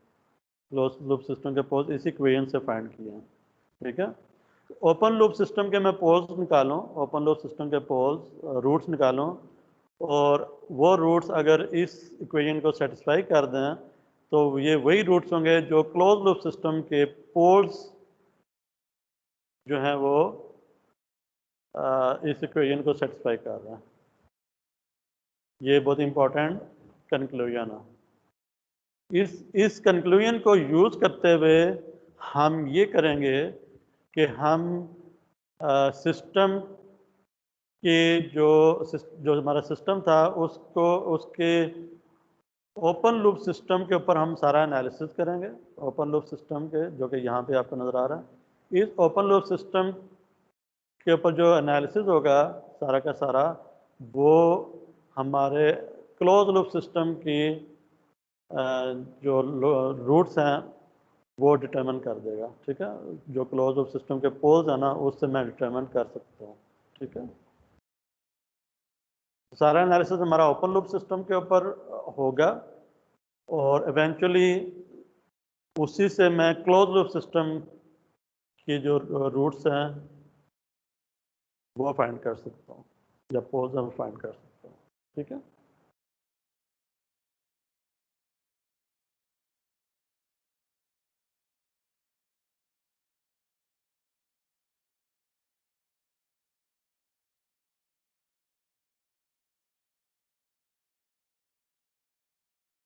क्लोज लूप सिस्टम के पोल्स इसी इक्वेशन से फाइंड किए हैं, ठीक है। ओपन लूप सिस्टम के मैं पोल्स निकालूं, ओपन लूप सिस्टम के पोल्स रूट्स निकालूं, और वो रूट्स अगर इस इक्वेशन को सेटिस्फाई कर दें तो ये वही रूट्स होंगे जो क्लोज लूप सिस्टम के पोल्स जो हैं वो इस इक्वेशन को सेटिस्फाई कर रहे हैं। ये बहुत इंपॉर्टेंट कंक्लूजन है। इस कंक्लूजन को यूज़ करते हुए हम ये करेंगे कि हम सिस्टम के जो हमारा सिस्टम था उसके ओपन लूप सिस्टम के ऊपर हम सारा एनालिसिस करेंगे, ओपन लूप सिस्टम के, जो कि यहाँ पे आपको नज़र आ रहा है। इस ओपन लूप सिस्टम के ऊपर जो एनालिसिस होगा सारा का सारा, वो हमारे क्लोज लूप सिस्टम की जो रूट्स हैं वो डिटरमिन कर देगा, ठीक है। जो क्लोज लूप सिस्टम के पोल्स है ना उससे मैं डिटरमिन कर सकता हूँ, ठीक है। सारा एनालिसिस हमारा ओपन लूप सिस्टम के ऊपर होगा और इवेंचुअली उसी से मैं क्लोज लूप सिस्टम की जो रूट्स हैं वो फाइंड कर सकता हूँ, या पोल्स हम फाइंड कर सकता हूँ, ठीक है।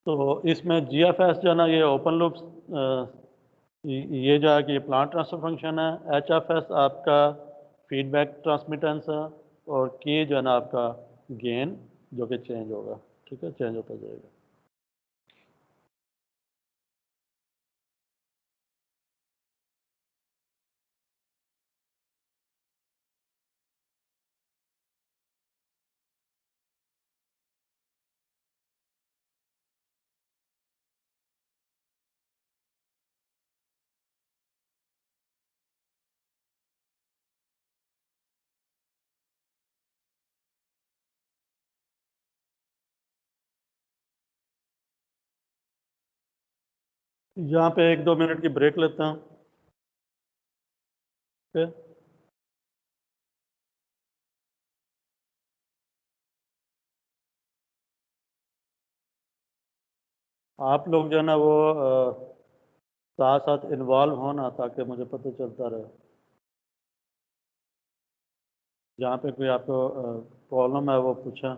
तो इसमें GFS जो है ना ये ओपन लूप, ये जो है कि प्लांट ट्रांसफर फंक्शन है, HFS आपका फीडबैक ट्रांसमिटेंस है, और K जो है ना आपका गेन जो कि चेंज होगा, ठीक है। ठीक है, चेंज होता जाएगा। यहाँ पे 1-2 मिनट की ब्रेक लेता हूँ। ओके, आप लोग जो है ना वो साथ साथ इन्वॉल्व होना, ताकि मुझे पता चलता रहे। जहाँ पे कोई आपको प्रॉब्लम है वो पूछा।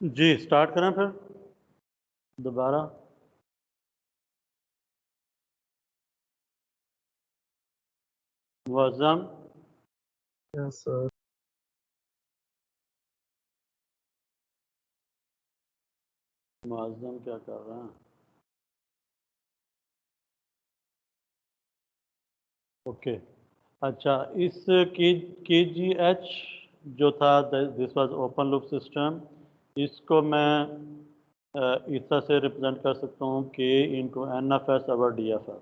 जी स्टार्ट करें फिर दोबारा। Muazzam, Yes, sir. मुअज़्ज़म क्या कर रहे हैं? ओके, अच्छा, इस KGH जो था, this was open loop system, इसको मैं इस तरह से रिप्रेजेंट कर सकता हूँ K into NFS over DFS।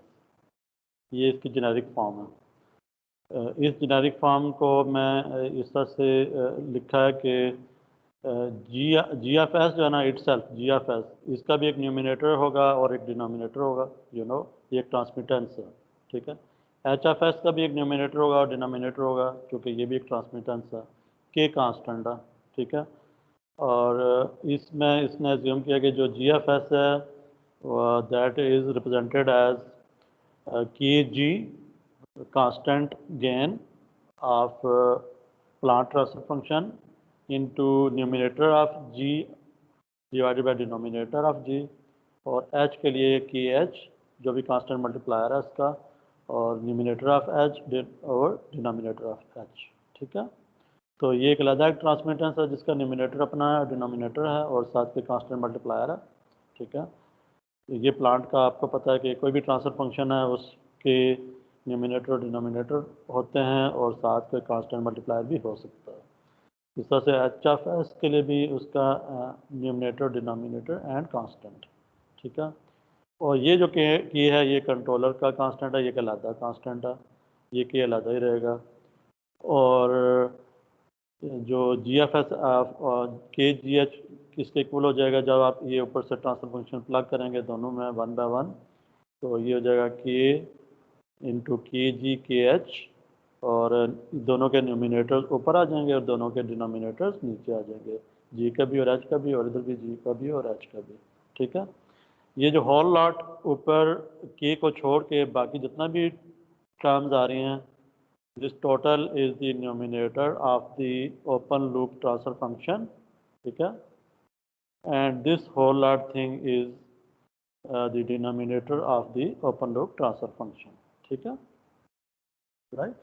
ये इसकी जेनेरिक फॉर्म है। इस जेनेरिक फॉर्म को मैं इस तरह से लिखा है कि GFS जो है ना इटसेल्फ, GFS इसका भी एक न्यूमिनेटर होगा और एक डिनोमिनेटर होगा, ये एक ट्रांसमिटेंस है, ठीक है। HFS का भी एक न्यूमिनेटर होगा और डिनोमिनेटर होगा, क्योंकि ये भी एक ट्रांसमिटेंस है। K कांस्टेंट है, ठीक है। और इसमें इसने एज्यूम किया कि जो GFS है that is represented as KG constant gain of plant transfer function into numerator of G divided by denominator of G, और H के लिए KH जो भी कांस्टेंट मल्टीप्लायर है इसका, और न्यूमिनेटर ऑफ H और डिनोमिनेटर ऑफ H, ठीक है। तो ये एक अलग ट्रांसमिटेंस है जिसका न्यूमिनेटर अपना है, डिनोमिनेटर है और साथ के कांस्टेंट मल्टीप्लायर है, ठीक है। ये प्लांट का आपको पता है कि कोई भी ट्रांसफर फंक्शन है उसके न्यूमिनेटर और डिनोमिनेटर होते हैं और साथ कोई कांस्टेंट मल्टीप्लायर भी हो सकता है। इस तरह से एच ऑफ एस के लिए भी उसका न्यूमिनेटर डिनोमिनेटर एंड कांस्टेंट, ठीक है। और ये जो की है ये कंट्रोलर का कांस्टेंट है, ये कहलाता है कांस्टेंट है, ये के अलग ही रहेगा। और जो जी एफ एस के जी एच किसके इक्वल हो जाएगा जब आप ये ऊपर से ट्रांसफर फंक्शन प्लग करेंगे दोनों में 1 बाय 1, तो ये हो जाएगा के into K G K H, और दोनों के न्यूमिनेटर्स ऊपर आ जाएंगे और दोनों के डिनोमिनेटर्स नीचे आ जाएंगे, जी का भी और एच का भी, और इधर भी जी का भी और एच का भी, ठीक है। ये जो होल लॉट ऊपर के को छोड़ के बाकी जितना भी टर्म्स आ रही हैं, this total is the numerator of the open loop transfer function, ठीक है, and this whole lot thing is the denominator of the open loop transfer function, ठीक है, राइट।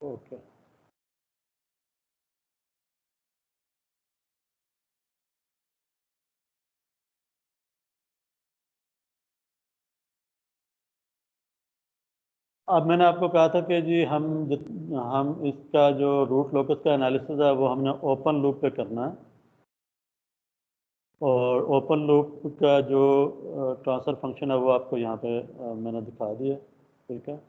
ओके, अब मैंने आपको कहा था कि जी हम इसका जो रूट लोकस का एनालिसिस है वो हमने ओपन लूप पे करना है, और ओपन लूप का जो ट्रांसफर फंक्शन है वो आपको यहाँ पे मैंने दिखा दिया, ठीक है।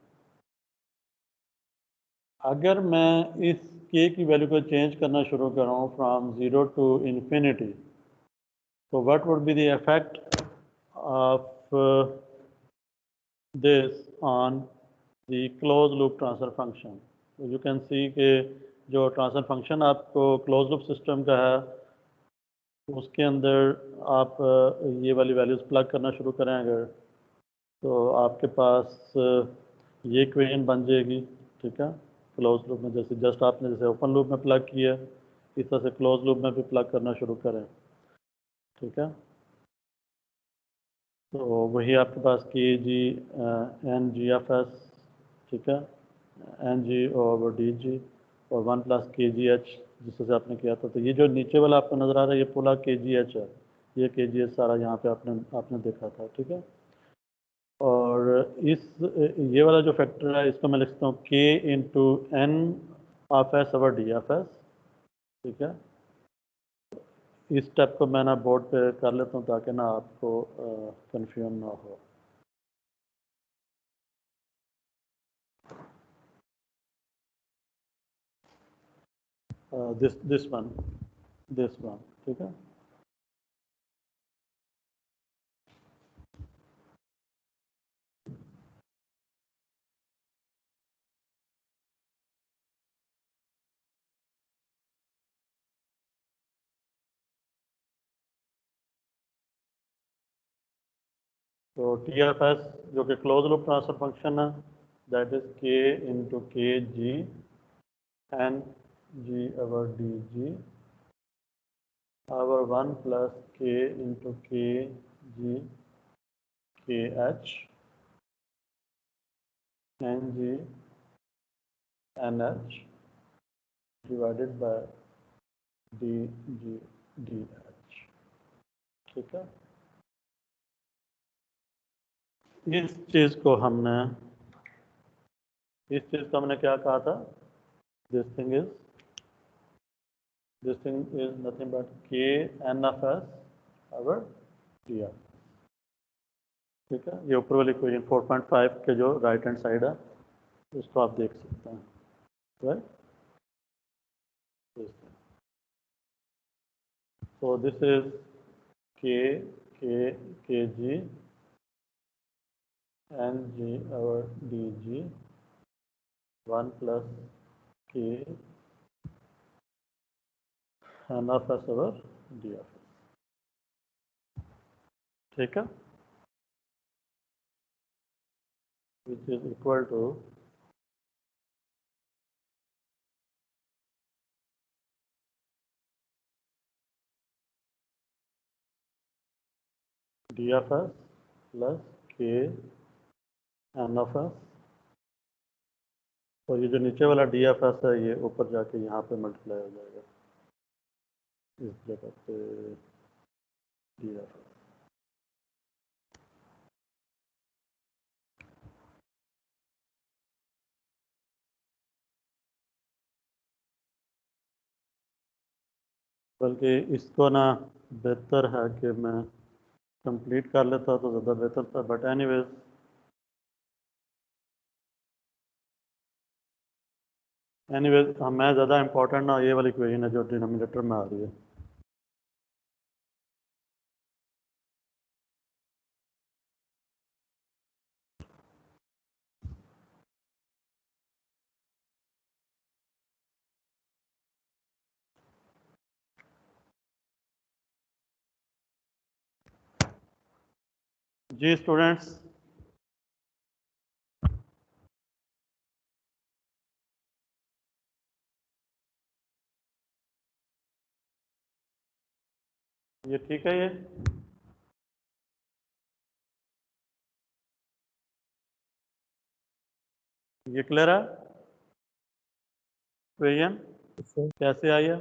अगर मैं इस के की वैल्यू को चेंज करना शुरू करूँ फ्रॉम 0 टू इन्फिनिटी, तो what would be the effect of this on the closed loop transfer function. So you can see कि जो ट्रांसफर फंक्शन आपको क्लोज लूप सिस्टम का है उसके अंदर आप ये वाली वैल्यूज़ प्लग करना शुरू करें अगर, तो आपके पास ये इक्वेशन बन जाएगी, ठीक है। क्लोज लूप में जैसे जस्ट आपने जैसे ओपन लूप में प्लग किया इस तरह से क्लोज लूप में भी प्लग करना शुरू करें, ठीक है। तो वही आपके पास K G N G F S, ठीक है, N G over D G और 1 प्लस के जी एच जिस तरह से आपने किया था। तो ये जो नीचे वाला आपको नज़र आ रहा है ये पूरा के जी एच है, ये के जी एच सारा यहाँ पे आपने देखा था, ठीक है। और ये वाला जो फैक्टर है इसको मैं लिखता हूँ K into N of S over D F S, ठीक है। इस स्टेप को मैं ना बोर्ड पे कर लेता हूँ ताकि ना आपको कंफ्यूजन ना हो। this one, ठीक है। तो टी एफ एस जो कि क्लोज लूप ट्रांसफर फंक्शन है, that is K into K G N G over D G over 1 plus K into K G K H N G N H divided by D G D H, ठीक है। इस चीज़ को हमने क्या कहा था, this thing is nothing but K N of S over D F, ठीक है। ये ऊपर वाली इक्वेशन 4.5 के जो राइट हैंड साइड है उसको आप देख सकते हैं, right. So this is K G N G over D G 1 plus K N of S over D of S, ठीक है, which is equal to D of S plus K N of S और ये जो नीचे वाला DFS है ये ऊपर जाके यहाँ पे मल्टीप्लाई हो जाएगा, इस जगह पे DFS। बल्कि इसको ना बेहतर है कि मैं कंप्लीट कर लेता तो ज़्यादा बेहतर था, बट एनीवेज मैं ज़्यादा इम्पोर्टेंट ना ये वाली इक्वेशन है जो डिनोमिनेटर में आ रही है। जी स्टूडेंट्स, ये ठीक है, ये क्लियर है इक्वेशन कैसे आई है?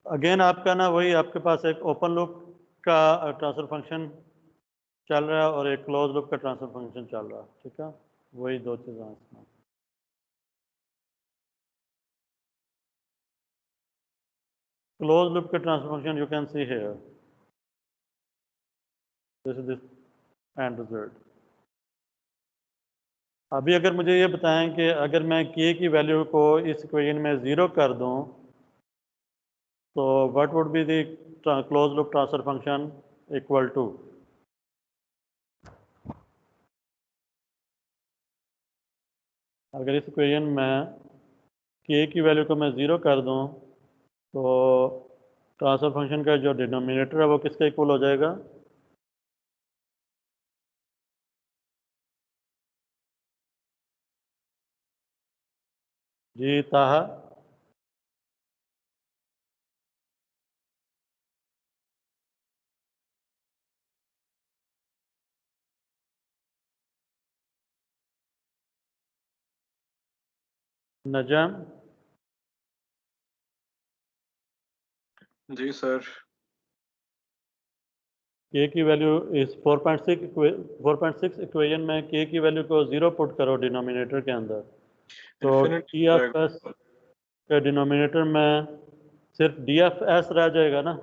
अगेन आपका ना वही आपके पास एक ओपन लूप का ट्रांसफर फंक्शन चल रहा है और एक क्लोज लूप का ट्रांसफर फंक्शन चल रहा है, ठीक है, वही दो चीज़ें हैं इसमें। क्लोज लूप का transfer function you can see here, this is this and result. अभी अगर मुझे ये बताएं कि अगर मैं k की वैल्यू को इस इक्वेशन में 0 कर दूं तो what would be the close loop transfer function equal to? अगर इस इक्वेशन में k की वैल्यू को मैं 0 कर दूं तो ट्रांसफर फंक्शन का जो डिनोमिनेटर है वो किसका इक्वल हो जाएगा? जी ताहा, नजम, जी सर। k की वैल्यू इस 4.6 इक्वेशन में k की वैल्यू को 0 पुट करो डिनोमिनेटर के अंदर, तो इन्फिनिट टी एफ एस के डिनोमिनेटर में सिर्फ DFS रह जाएगा ना?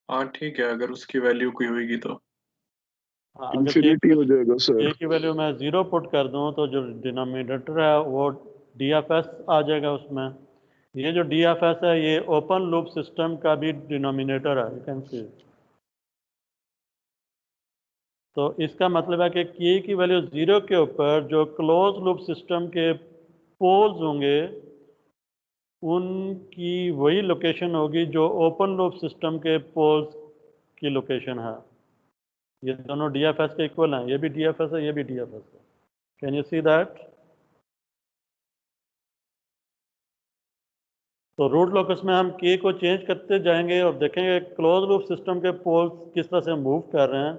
हाँ ठीक है, अगर उसकी वैल्यू कोई होगी तो। हाँ, अगर इंफिनिटी हो जाएगा सर। k की वैल्यू मैं 0 पुट कर दूं तो जो डिनोमिनेटर है वो DFS आ जाएगा उसमें। ये जो DFS है ये ओपन लूप सिस्टम का भी डिनोमिनेटर है, यू कैन सी। तो इसका मतलब है कि k की वैल्यू 0 के ऊपर जो क्लोज लूप सिस्टम के पोल्स होंगे उनकी वही लोकेशन होगी जो ओपन लूप सिस्टम के पोल्स की लोकेशन है। ये दोनों DFS के इक्वल हैं, ये भी DFS है, ये भी DFS है। Can you see that? तो रूट लोकस में हम k को चेंज करते जाएंगे और देखेंगे क्लोज लूप सिस्टम के पोल्स किस तरह से मूव कर रहे हैं।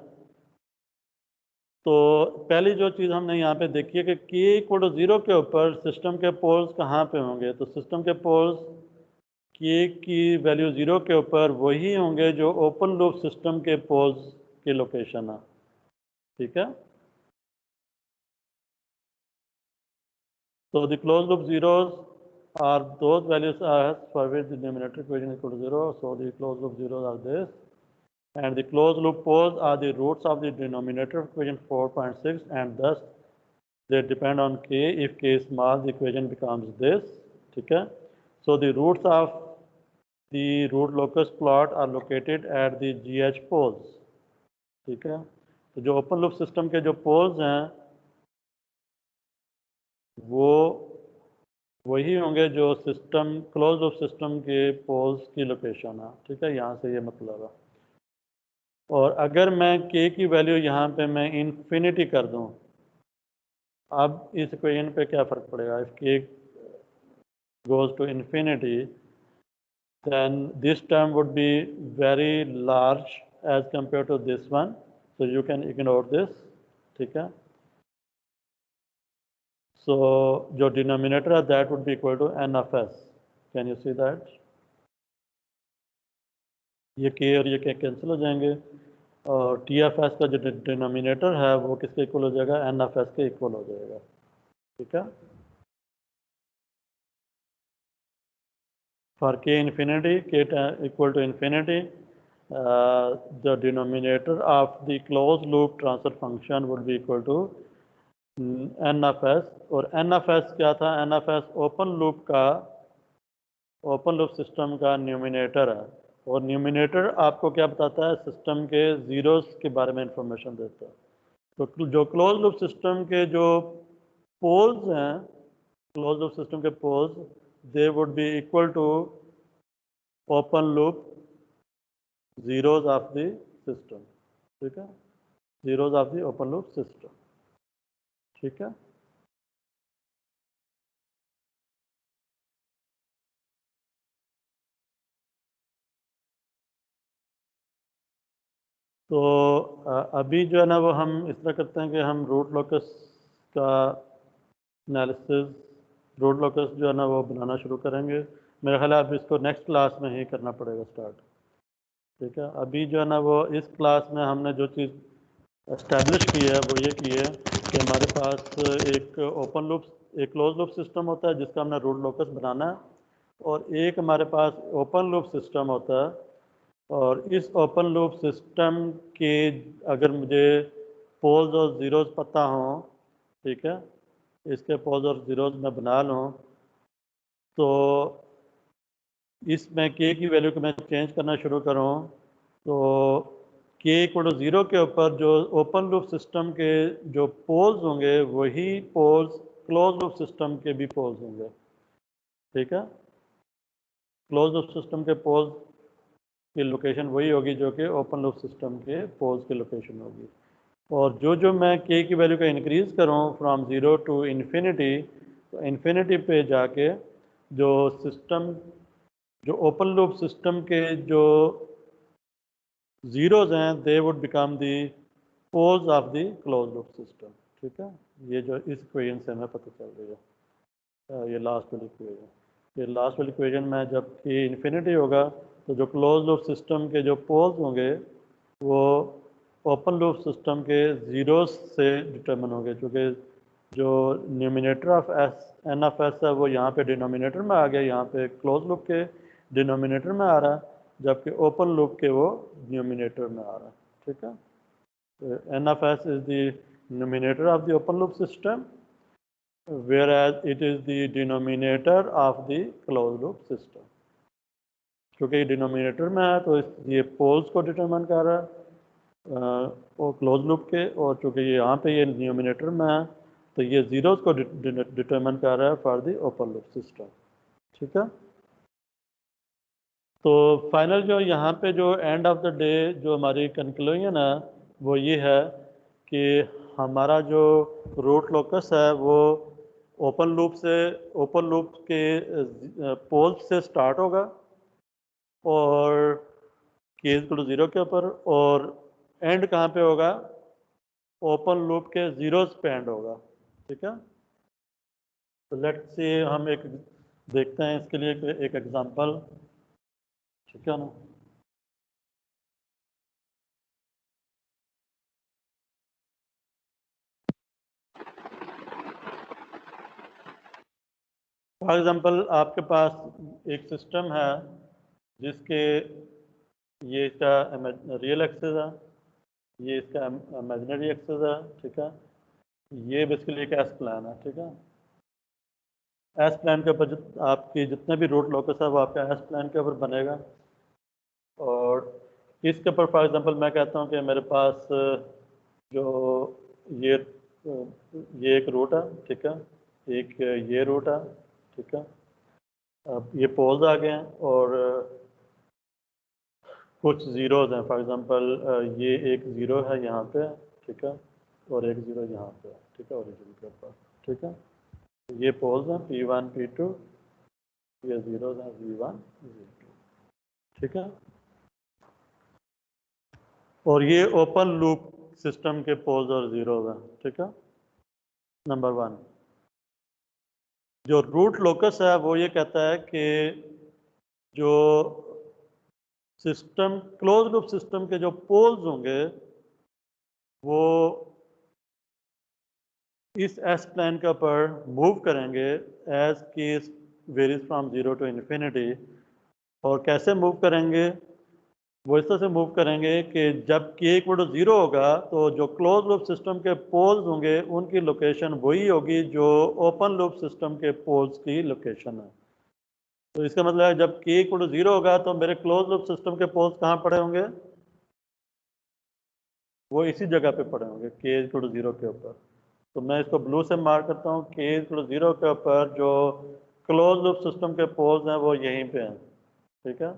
तो पहली जो चीज़ हमने यहाँ पे देखी है कि k इक्वल टू 0 के ऊपर सिस्टम के पोल्स कहाँ पे होंगे, तो सिस्टम के पोल्स k की वैल्यू 0 के ऊपर वही होंगे जो ओपन लूप सिस्टम के पोल्स की लोकेशन है, ठीक है। So the closed loop zeros are those values are for which the denominator equation is equal to 0. So the closed loop zeros are this, and the closed loop poles are the roots of the denominator equation 4.6, and thus they depend on k. If k is small, the equation becomes this. Okay. So the roots of the root locus plot are located at the GH poles. ठीक है, तो जो open loop system के जो poles हैं वो वही होंगे जो सिस्टम क्लोज लूप सिस्टम के पोल्स की लोकेशन है, ठीक है, यहाँ से ये मतलब है। और अगर मैं k की वैल्यू यहाँ पे मैं इन्फिनिटी कर दूँ, अब इस इक्वेशन पे क्या फ़र्क पड़ेगा? If k goes to infinity then this term would be very large as compared to this one, so you can ignore this, ठीक है। so जो denominator है that would be equal to n of s, can you see that, ये k और ये k cancel हो जाएंगे और टी एफ एस का जो डिनोमिनेटर है वो किसके इक्वल हो जाएगा, एन एफ एस के इक्वल हो जाएगा, ठीक है। For K infinity, K equal to infinity, the denominator of the close loop transfer function would be equal to N F S, और एन एफ एस क्या था, N F S open loop system का numerator है, और numerator आपको क्या बताता है, सिस्टम के ज़ीरोस के बारे में इंफॉर्मेशन देता है। तो जो क्लोज लूप सिस्टम के जो पोल्स हैं, क्लोज लूप सिस्टम के poles, they would be equal to open loop zeros of the system, ठीक है, zeros of the open loop system, ठीक है। तो अभी जो है ना वो हम इस तरह करते हैं कि हम रूट लोकस का एनालिसिस, रूट लोकस जो है ना वो बनाना शुरू करेंगे। मेरा ख्याल है अब इसको नेक्स्ट क्लास में ही करना पड़ेगा स्टार्ट, ठीक है। अभी जो है ना वो इस क्लास में हमने जो चीज़ एस्टेब्लिश की है वो ये की है कि हमारे पास एक ओपन लूप, एक क्लोज लूप सिस्टम होता है जिसका हमने रूट लोकस बनाना है, और एक हमारे पास ओपन लूप सिस्टम होता है, और इस ओपन लूप सिस्टम के अगर मुझे पोल्स और ज़ीरोज़ पता हों, ठीक है, इसके पोल्स और ज़ीरोज़ मैं बना लूँ, तो इसमें के की वैल्यू को मैं चेंज करना शुरू करूँ, तो के इक्वल टू 0 के ऊपर जो ओपन लूप सिस्टम के जो पोल्स होंगे वही पोल्स क्लोज लूप सिस्टम के भी पोल्स होंगे, ठीक है। क्लोज लूप सिस्टम के पोल्स की लोकेशन वही होगी जो कि ओपन लूप सिस्टम के पोल्स की लोकेशन होगी, और जो मैं के की वैल्यू का इंक्रीज़ करूँ फ्रॉम 0 टू इन्फिनिटी, तो इन्फिनिटी पे जाके जो सिस्टम, जो ओपन लूप सिस्टम के जो ज़ीरोज़ हैं they would become the poles of the close loop system, ठीक है। ये जो इस इक्वेशन से हमें पता चल रही है, ये लास्ट वाली इक्वेशन, ये लास्ट वाली इक्वेशन में जब के इन्फिनिटी होगा तो जो क्लोज लूप सिस्टम के जो पोल्स होंगे वो ओपन लूप सिस्टम के ज़ीरोस से डिटरमिन होंगे, क्योंकि जो numerator of S, N of S है वो यहाँ पे डिनोमिनेटर में आ गया, यहाँ पे क्लोज लूप के डिनोमिनेटर में आ रहा है, जबकि ओपन लूप के वो न्यूमिनेटर में आ रहा है, ठीक है। N of S is the numerator of the open loop system, whereas it is the denominator of the closed loop system, क्योंकि डिनोमिनेटर में है तो ये पोल्स को डिटरमाइन कर रहा है वो क्लोज लूप के, और चूँकि ये यहाँ पे ये न्यूमिनेटर में है तो ये ज़ीरोज़ को डिटरमाइन कर रहा है for the open loop system, ठीक है। तो फाइनल जो यहाँ पे जो एंड ऑफ द डे जो हमारी कंक्लूजन है वो ये है कि हमारा जो रूट लोकस है वो ओपन लूप के पोल्स से स्टार्ट होगा और के इक्वल टू 0 के ऊपर, और एंड कहाँ पे होगा, ओपन लूप के ज़ीरोज़ पे एंड होगा, ठीक है। तो लेट्स से हम एक देखते हैं इसके लिए एक एग्जांपल, ठीक है ना। फॉर एग्जांपल आपके पास एक सिस्टम है जिसके ये इसका रियल एक्सिस है, ये इसका इमेजिनरी एक्सिस है, ठीक है। ये बेसिकली एक एस प्लान है, ठीक है। एस प्लान के ऊपर आपकी जितने भी रूट लोकस है वो आपका एस प्लान के ऊपर बनेगा, और इसके ऊपर फॉर एग्जांपल मैं कहता हूँ कि मेरे पास जो ये एक रूट है, ठीक है, एक ये रूट है, ठीक है। अब ये पोल्स आ गए हैं और कुछ ज़ीरोज़ हैं, फॉर एग्जांपल ये एक ज़ीरो है यहाँ पे, ठीक है, और एक ज़ीरो यहाँ पे, ठीक है, ओरिजिन के ऊपर, ठीक है। ये पोल्स हैं P1 P2, ये ज़ीरोज़ हैं V1 V2, ठीक है। और ये ओपन लूप सिस्टम के पोल्स और ज़ीरोज़ हैं, ठीक है। नंबर 1 जो रूट लोकस है वो ये कहता है कि जो सिस्टम क्लोज लूप सिस्टम के जो पोल्स होंगे वो इस एस प्लेन के ऊपर मूव करेंगे as K varies from 0 to infinity. और कैसे मूव करेंगे? वो इस तरह से मूव करेंगे कि जब k इक्वल टू 0 होगा तो जो क्लोज लूप सिस्टम के पोल्स होंगे उनकी लोकेशन वही होगी जो ओपन लूप सिस्टम के पोल्स की लोकेशन है। तो इसका मतलब है जब k इक्वल टू 0 होगा तो मेरे क्लोज लूप सिस्टम के पोल्स कहाँ पड़े होंगे? वो इसी जगह पे पड़े होंगे k इक्वल टू 0 के ऊपर। तो मैं इसको ब्लू से मार्क करता हूँ, k इक्वल टू 0 के ऊपर जो क्लोज लूप सिस्टम के पोल्स हैं वो यहीं पे हैं, ठीक है,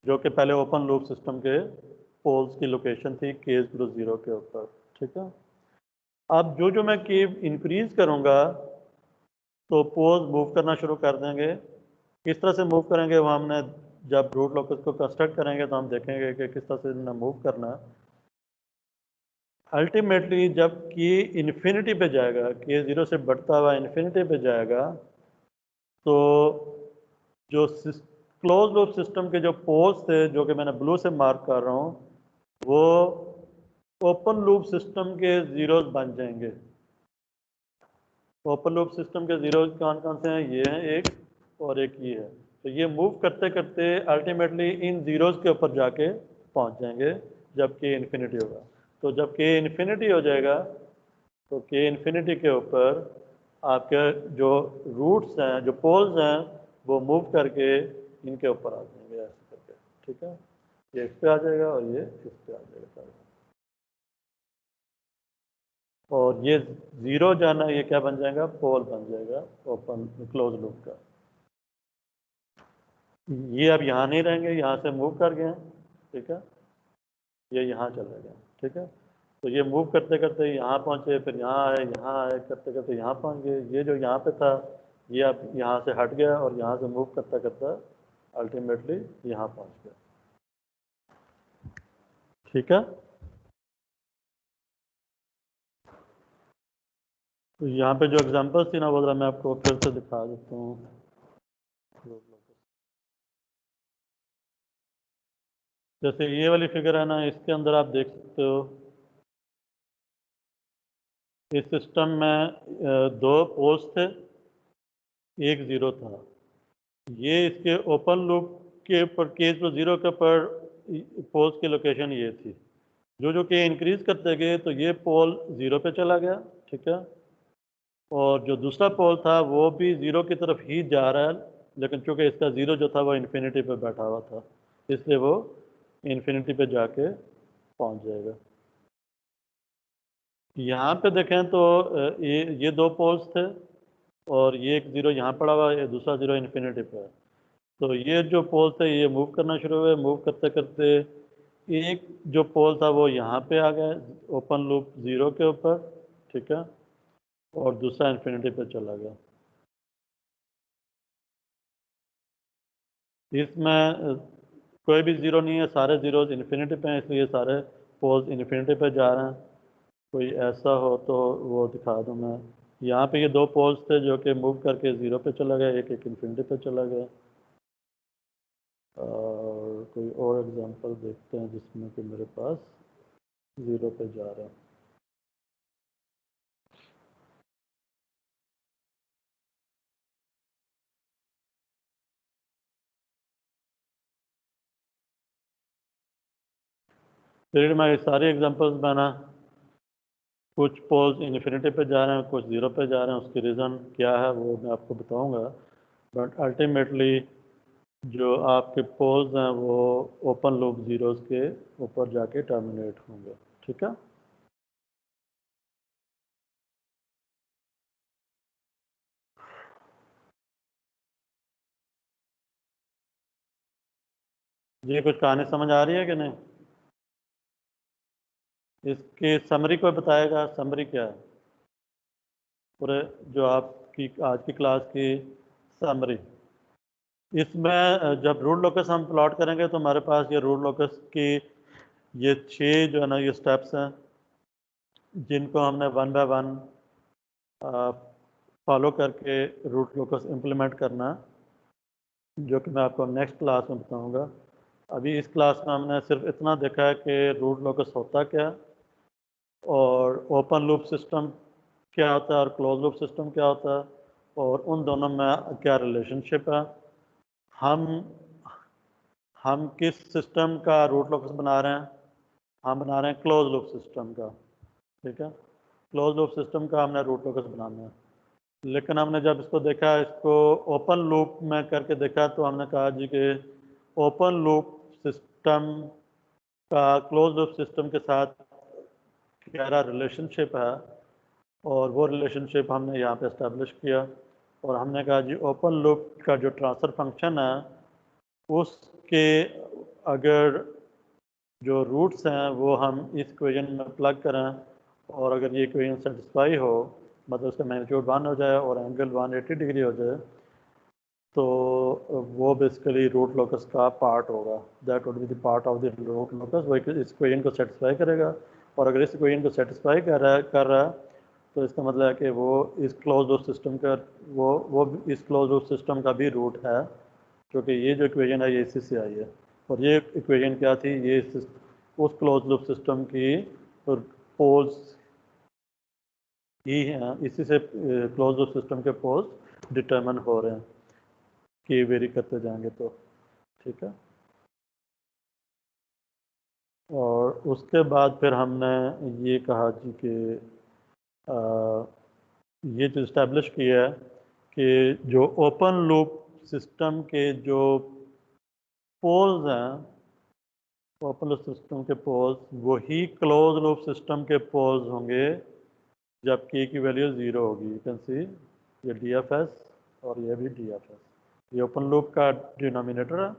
जो कि पहले ओपन लूप सिस्टम के पोल्स की लोकेशन थी k इक्वल टू 0 के ऊपर, ठीक है। अब जो मैं k इंक्रीज करूँगा तो पोल्स मूव करना शुरू कर देंगे। किस तरह से मूव करेंगे वो हमने जब रूट लोकस को कंस्ट्रक्ट करेंगे तो हम देखेंगे कि किस तरह से इन्हें मूव करना है। अल्टीमेटली जब k इन्फिनिटी पे जाएगा, k 0 से बढ़ता हुआ इन्फिनिटी पे जाएगा, तो जो क्लोज लूप सिस्टम के जो पोल्स थे जो कि मैंने ब्लू से मार्क कर रहा हूँ वो ओपन लूप सिस्टम के ज़ीरोज़ बन जाएंगे। ओपन लूप सिस्टम के ज़ीरोज़ कौन कौन से हैं? ये हैं एक और एक ये है। तो ये मूव करते करते अल्टीमेटली इन ज़ीरोज़ के ऊपर जाके पहुंच जाएंगे जब k इन्फिनिटी होगा। तो जब k इन्फिनिटी हो जाएगा तो k इन्फिनिटी के ऊपर आपके जो रूट्स हैं, जो पोल्स हैं, वो मूव करके इनके ऊपर आ जाएंगे ऐसे करके, ठीक है। ये इस पे आ जाएगा और ये इस पे आ जाएगा, और ये 0 जाना ये क्या बन जाएगा? पोल बन जाएगा ओपन क्लोज लूप का। ये अब यहाँ नहीं रहेंगे, यहाँ से मूव कर गए, ठीक है, ये यहाँ चले गए, ठीक है। तो ये मूव करते करते यहाँ पहुँचे, फिर यहाँ आए करते करते यहाँ पहुँच गए। ये जो यहाँ पे था ये अब यहाँ से हट गया और यहाँ से मूव करता करता अल्टीमेटली यहाँ पहुँच गया, ठीक है। तो यहाँ पे जो एग्जांपल्स थी ना वो जरा मैं आपको फिर से दिखा देता हूँ। जैसे ये वाली फिगर है ना, इसके अंदर आप देख सकते हो इस सिस्टम में 2 पोल्स थे, एक 0 था। ये इसके ओपन लूप के ऊपर केस पर 0 के ऊपर पोल्स की लोकेशन ये थी। जो के इंक्रीज करते गए तो ये पोल 0 पे चला गया, ठीक है, और जो दूसरा पोल था वो भी 0 की तरफ ही जा रहा है, लेकिन चूंकि इसका 0 जो था वो इन्फिनिटी पे बैठा हुआ था इसलिए वो इन्फिनिटी पे जाके पहुंच जाएगा। यहाँ पे देखें तो ये 2 पोल्स थे और ये एक 0 यहाँ पड़ा हुआ है, ये दूसरा 0 इन्फिनिटी पे है। तो ये जो पोल थे ये मूव करना शुरू हुए, मूव करते करते एक जो पोल था वो यहाँ पे आ गया ओपन लूप 0 के ऊपर, ठीक है, और दूसरा इन्फिनिटी पे चला गया। इसमें कोई भी 0 नहीं है, सारे ज़ीरोज़ इन्फिनिटी पे हैं, इसलिए सारे पोल्स इन्फिनिटी पे जा रहे हैं। कोई ऐसा हो तो वो दिखा दूँ मैं। यहाँ पे ये 2 पोल्स थे जो कि मूव करके 0 पे चला गया, एक इन्फिनिटी पे चला गया। और कोई और एग्जांपल देखते हैं जिसमें कि मेरे पास 0 पे जा रहा है। फिर मैं सारे एग्जांपल्स बना, कुछ पोल्स इन्फिनिटी पे जा रहे हैं, कुछ 0 पे जा रहे हैं, उसकी रीज़न क्या है वो मैं आपको बताऊंगा। बट अल्टीमेटली जो आपके पोल्स हैं वो ओपन लूप ज़ीरोज़ के ऊपर जाके टर्मिनेट होंगे, ठीक है। ये कुछ कहानी समझ आ रही है कि नहीं? इसकी समरी कोई बताएगा? समरी क्या है पूरे जो आपकी आज की क्लास की समरी? इसमें जब रूट लोकस हम प्लॉट करेंगे तो हमारे पास ये रूट लोकस की ये 6 जो है ना ये स्टेप्स हैं जिनको हमने 1 बाय 1 फॉलो करके रूट लोकस इम्प्लीमेंट करना है, जो कि मैं आपको नेक्स्ट क्लास में बताऊंगा। अभी इस क्लास में हमने सिर्फ इतना देखा है कि रूट लोकस होता क्या है और ओपन लूप सिस्टम क्या होता है और क्लोज लूप सिस्टम क्या होता है और उन दोनों में क्या रिलेशनशिप है। हम किस सिस्टम का रूट लोकस बना रहे हैं? हम बना रहे हैं क्लोज लूप सिस्टम का, ठीक है। क्लोज लूप सिस्टम का हमने रूट लोकस बनाना है, लेकिन हमने जब इसको देखा, इसको ओपन लूप में करके देखा, तो हमने कहा जी कि ओपन लूप सिस्टम का क्लोज लूप सिस्टम के साथ गहरा रिलेशनशिप है और वो रिलेशनशिप हमने यहाँ पे इस्टेब्लिश किया और हमने कहा जी ओपन लूप का जो ट्रांसफ़र फंक्शन है उसके अगर जो रूट्स हैं वो हम इस इक्वेशन में प्लग करें और अगर ये इक्वेशन सेटिस्फाई हो, मतलब उसका मैग्नीट्यूड 1 हो जाए और एंगल 180 डिग्री हो जाए, तो वो बेसिकली रूट लोकस का पार्ट होगा। That would be the part of the root locus. वो इस इक्वेशन को सेटिस्फाई करेगा और अगर इस इक्वेशन को सेटिस्फाई कर रहा है तो इसका मतलब है कि वो इस क्लोज लूप सिस्टम का वो इस क्लोज लूप सिस्टम का भी रूट है, क्योंकि ये जो इक्वेशन है ये इसी से आई है। और ये इक्वेशन क्या थी? ये उस क्लोज लूप सिस्टम की पोल्स ही हैं, इसी से क्लोज लूप सिस्टम के पोल्स डिटरमिन हो रहे हैं कि वेरी करते जाएंगे तो, ठीक है। और उसके बाद फिर हमने ये कहा जी कि ये जो इस्टेब्लिश किया है कि जो ओपन लूप सिस्टम के जो पोल्स हैं, ओपन लूप सिस्टम के पोल्स वही क्लोज लूप सिस्टम के पोल्स होंगे जब k की वैल्यू 0 होगी। यू कैन सी ये DFS और ये भी DFS, ये ओपन लूप का डिनोमिनेटर है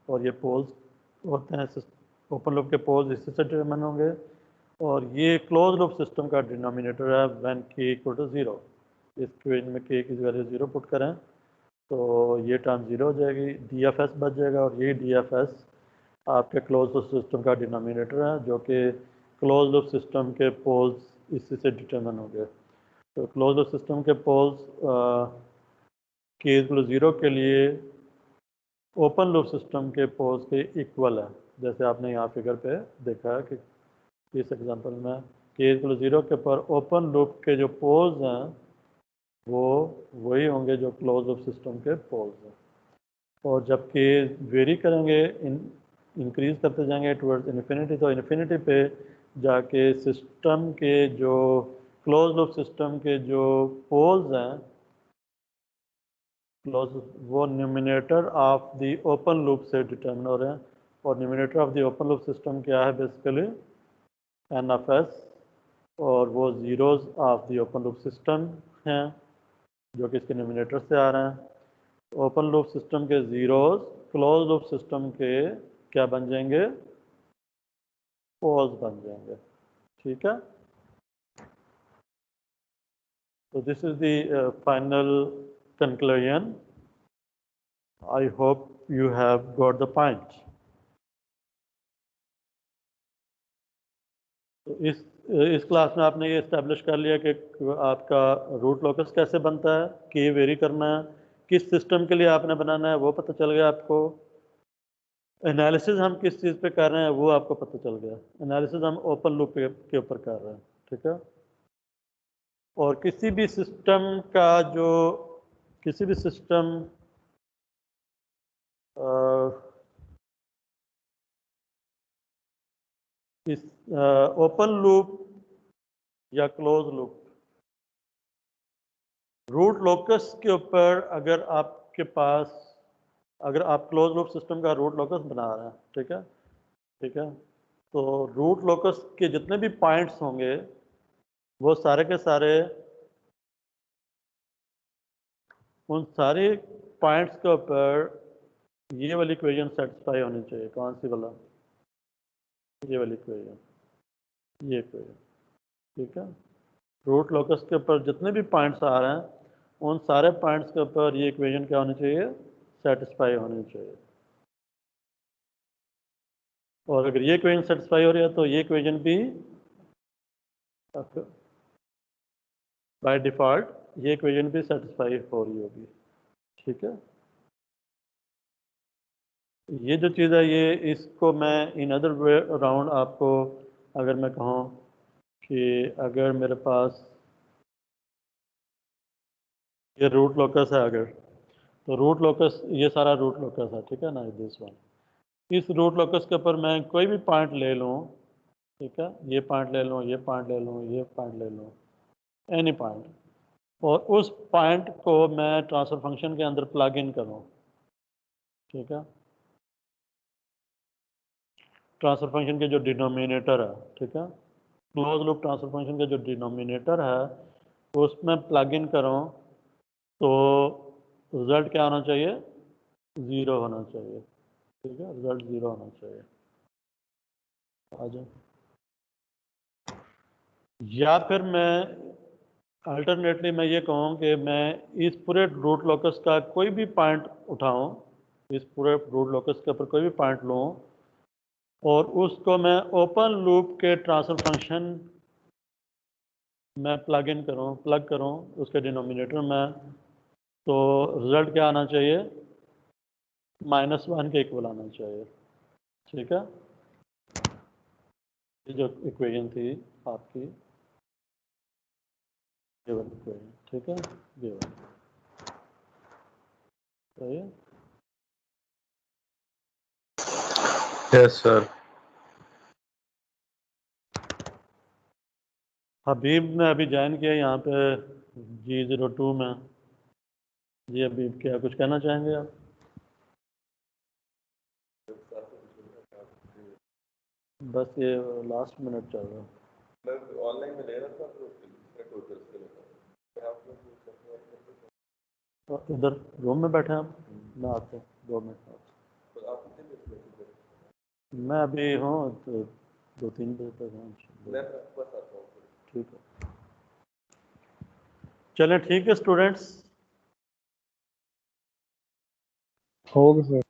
और ये पोल्स होते हैं, ओपन लूप के पोल्स इससे से डिटरमिन होंगे और ये क्लोज लूप सिस्टम का डिनोमिनेटर है व्हेन k इक्वल टू 0। इस इक्वेशन में k की वैल्यू 0 पुट करें तो ये टर्म 0 हो जाएगी, DFS बच जाएगा और ये DFS आपके क्लोज लूप सिस्टम का डिनोमिनेटर है, जो कि क्लोज लूप सिस्टम के पोल्स इसी से डिटरमिन होंगे। तो क्लोज लूप सिस्टम के पोल्स k इक्वल 0 के लिए ओपन लूप सिस्टम के पोल्स के इक्वल है, जैसे आपने यहाँ फिगर पे देखा है कि इस एग्जांपल में k इक्वल 0 के पर ओपन लूप के जो पोल्स हैं वो वही होंगे जो क्लोज लूप सिस्टम के पोल्स हैं। और जब k वेरी करेंगे, इंक्रीज करते जाएंगे टुवर्ड्स इन्फिनिटी, तो इन्फिनिटी पे जाके सिस्टम के जो क्लोज लूप सिस्टम के जो पोल्स हैं क्लोज, वो numerator of the open loop से डिटरमिन हो रहे हैं। और numerator of the open loop system क्या है? बेसिकली NFS, और वो zeros of the open loop system हैं जो कि इसके न्यूमिनेटर से आ रहे हैं। ओपन लूप सिस्टम के जीरोज क्लोज लूप सिस्टम के क्या बन जाएंगे? पोल्स बन जाएंगे, ठीक है। So this is the final conclusion. I hope you have got the point. तो इस क्लास में आपने ये इस्टेब्लिश कर लिया कि आपका रूट लोकस कैसे बनता है, कि वेरी करना है, किस सिस्टम के लिए आपने बनाना है वो पता चल गया आपको। एनालिसिस हम किस चीज़ पे कर रहे हैं वो आपको पता चल गया। एनालिसिस हम ओपन लूप के ऊपर कर रहे हैं, ठीक है। और किसी भी सिस्टम का जो किसी भी सिस्टम इस ओपन लूप या क्लोज लूप रूट लोकस के ऊपर अगर आपके पास, अगर आप क्लोज लूप सिस्टम का रूट लोकस बना रहे हैं, ठीक है, ठीक है, तो रूट लोकस के जितने भी पॉइंट्स होंगे वो सारे के सारे उन सारे पॉइंट्स के ऊपर ये वाली इक्वेशन सेटिस्फाई होनी चाहिए। कौन सी वाला? ये वाली इक्वेशन, ये इक्वेशन, ठीक है। रूट लोकस के ऊपर जितने भी पॉइंट्स आ रहे हैं उन सारे पॉइंट्स के ऊपर ये इक्वेशन क्या होनी चाहिए? सेटिस्फाई होनी चाहिए। और अगर ये इक्वेशन सेटिस्फाई हो रही है तो ये इक्वेशन भी बाय डिफ़ॉल्ट ये इक्वेशन भी सेटिस्फाई हो रही होगी। ठीक है, ये जो चीज़ है ये इसको मैं इन अदर वे अराउंड आपको अगर मैं कहूँ कि अगर मेरे पास ये रूट लोकस है अगर, तो रूट लोकस ये सारा रूट लोकस है, ठीक है ना, दिस वन। इस रूट लोकस के ऊपर मैं कोई भी पॉइंट ले लूँ, ठीक है, ये पॉइंट ले लूँ, ये पॉइंट ले लूँ, ये पॉइंट ले लूँ, एनी पॉइंट, और उस पॉइंट को मैं ट्रांसफर फंक्शन के अंदर प्लग इन करूँ। ठीक है, ट्रांसफर फंक्शन के जो डिनोमिनेटर है, ठीक है, क्लोज लूप ट्रांसफर फंक्शन का जो डिनोमिनेटर है उसमें प्लग इन करूँ तो रिजल्ट क्या होना चाहिए, 0 होना चाहिए। ठीक है, रिजल्ट 0 होना चाहिए। आ जाओ, या फिर मैं अल्टरनेटली मैं ये कहूँ कि मैं इस पूरे रूट लोकस का कोई भी पॉइंट उठाऊँ, इस पूरे रूट लोकस के ऊपर कोई भी पॉइंट लूँ और उसको मैं ओपन लूप के ट्रांसफर फंक्शन में प्लग इन करूँ, प्लग करूँ उसके डिनोमिनेटर में, तो रिज़ल्ट क्या आना चाहिए, -1 के इक्वल आना चाहिए। ठीक है, ये जो इक्वेशन थी आपकी ये वाली इक्वेशन, ठीक है, ये वाली सही है। Yes sir. हबीब ने अभी ज्वाइन किया यहाँ पे G02 में। जी हबीब, क्या कुछ कहना चाहेंगे आप? बस ये लास्ट मिनट चल रहा है। मैं ऑनलाइन में ले रहा था तो तो इधर रूम में बैठे हैं आप? मैं आपको 2 मिनट में। मैं अभी हूँ तो 2-3 बजे तक हूँ। ठीक है, चलें, ठीक है स्टूडेंट्स। हो गया सर।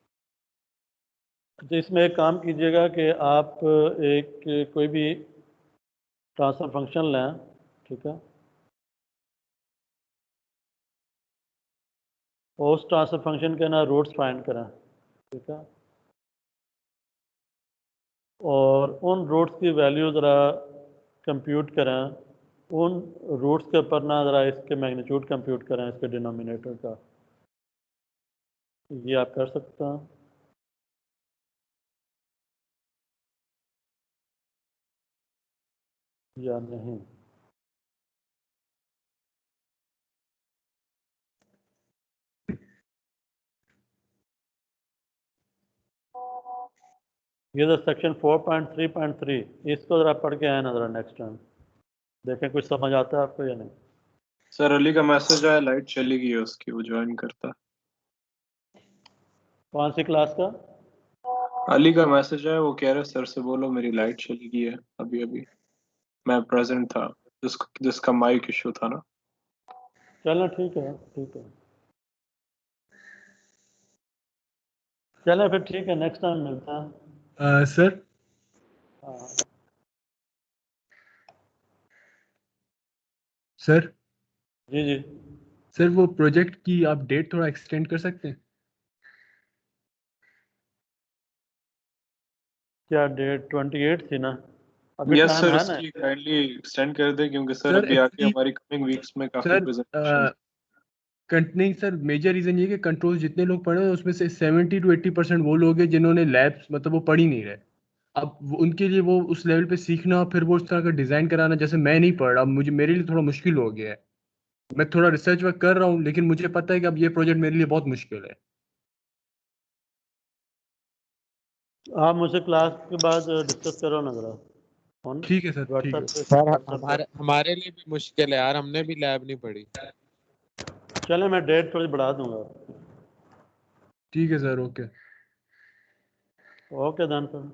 तो इसमें एक काम कीजिएगा कि आप एक कोई भी ट्रांसफर फंक्शन लें, ठीक है, और उस ट्रांसफर फंक्शन के ना रूट्स फाइंड करें, ठीक है, और उन रूट्स की वैल्यू ज़रा कंप्यूट करें, उन रूट्स के ऊपर ना ज़रा इसके मैग्नीट्यूड कंप्यूट करें इसके डिनोमिनेटर का। ये आप कर सकते हैं। या नहीं? ये तो सेक्शन 4.3.3 इसको ज़रा पढ़ के आए ना ज़रा नेक्स्ट टाइम, देखें कुछ समझ आता है आपको या नहीं। सर अली का मैसेज आया, लाइट चली गई है उसकी, वो ज्वाइन करता है। कौन सी क्लास का? अली का मैसेज आया, वो कह रहे सर से बोलो मेरी लाइट चली गई है अभी अभी, मैं प्रेजेंट था, जिसका माइक इशू था ना। चलो ठीक है, ठीक है, चलें फिर, ठीक है, नेक्स्ट टाइम मिलता है। सर हाँ सर जी जी। सर वो प्रोजेक्ट की आप डेट थोड़ा एक्सटेंड कर सकते हैं? क्या डेट 28 थी ना? अभी यस टाइम सर, है ना? उसकी काइंडली एक्सटेंड कर दे, क्योंकि सर सर अभी आगे एक्चुअली हमारी कमिंग वीक्स में काफी सर प्रेजेंटेशन। नहीं सर, मेजर रीजन ये कि कंट्रोल जितने लोग पढ़े हैं उसमें से 70 to 80% वो लोग हैं जिन्होंने लैब्स मतलब वो पढ़ ही नहीं रहे। अब उनके लिए वो उस लेवल पे सीखना फिर वो उस तरह का डिजाइन कराना, जैसे मैं नहीं पढ़ रहा, मुझे मेरे लिए थोड़ा मुश्किल हो गया है। मैं थोड़ा रिसर्च वर्क कर रहा हूँ लेकिन मुझे पता है कि अब ये प्रोजेक्ट मेरे लिए बहुत मुश्किल है। आप मुझसे क्लास के बाद डिस्कस करो ना ज़रा फोन ठीक है सर, ठीक है। व्हाट्सएप सर पे। हमारे लिए भी मुश्किल है यार, हमने भी लैब नहीं पढ़ी। चले, मैं डेट थोड़ी बढ़ा दूंगा। ठीक है sir, okay. Okay done sir.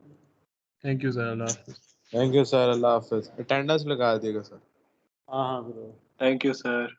Thank you sir, Allah Hafiz. Thank you sir, Allah Hafiz. Attendance लगा दिएगा सर। हाँ हाँ जरूर। Thank you sir.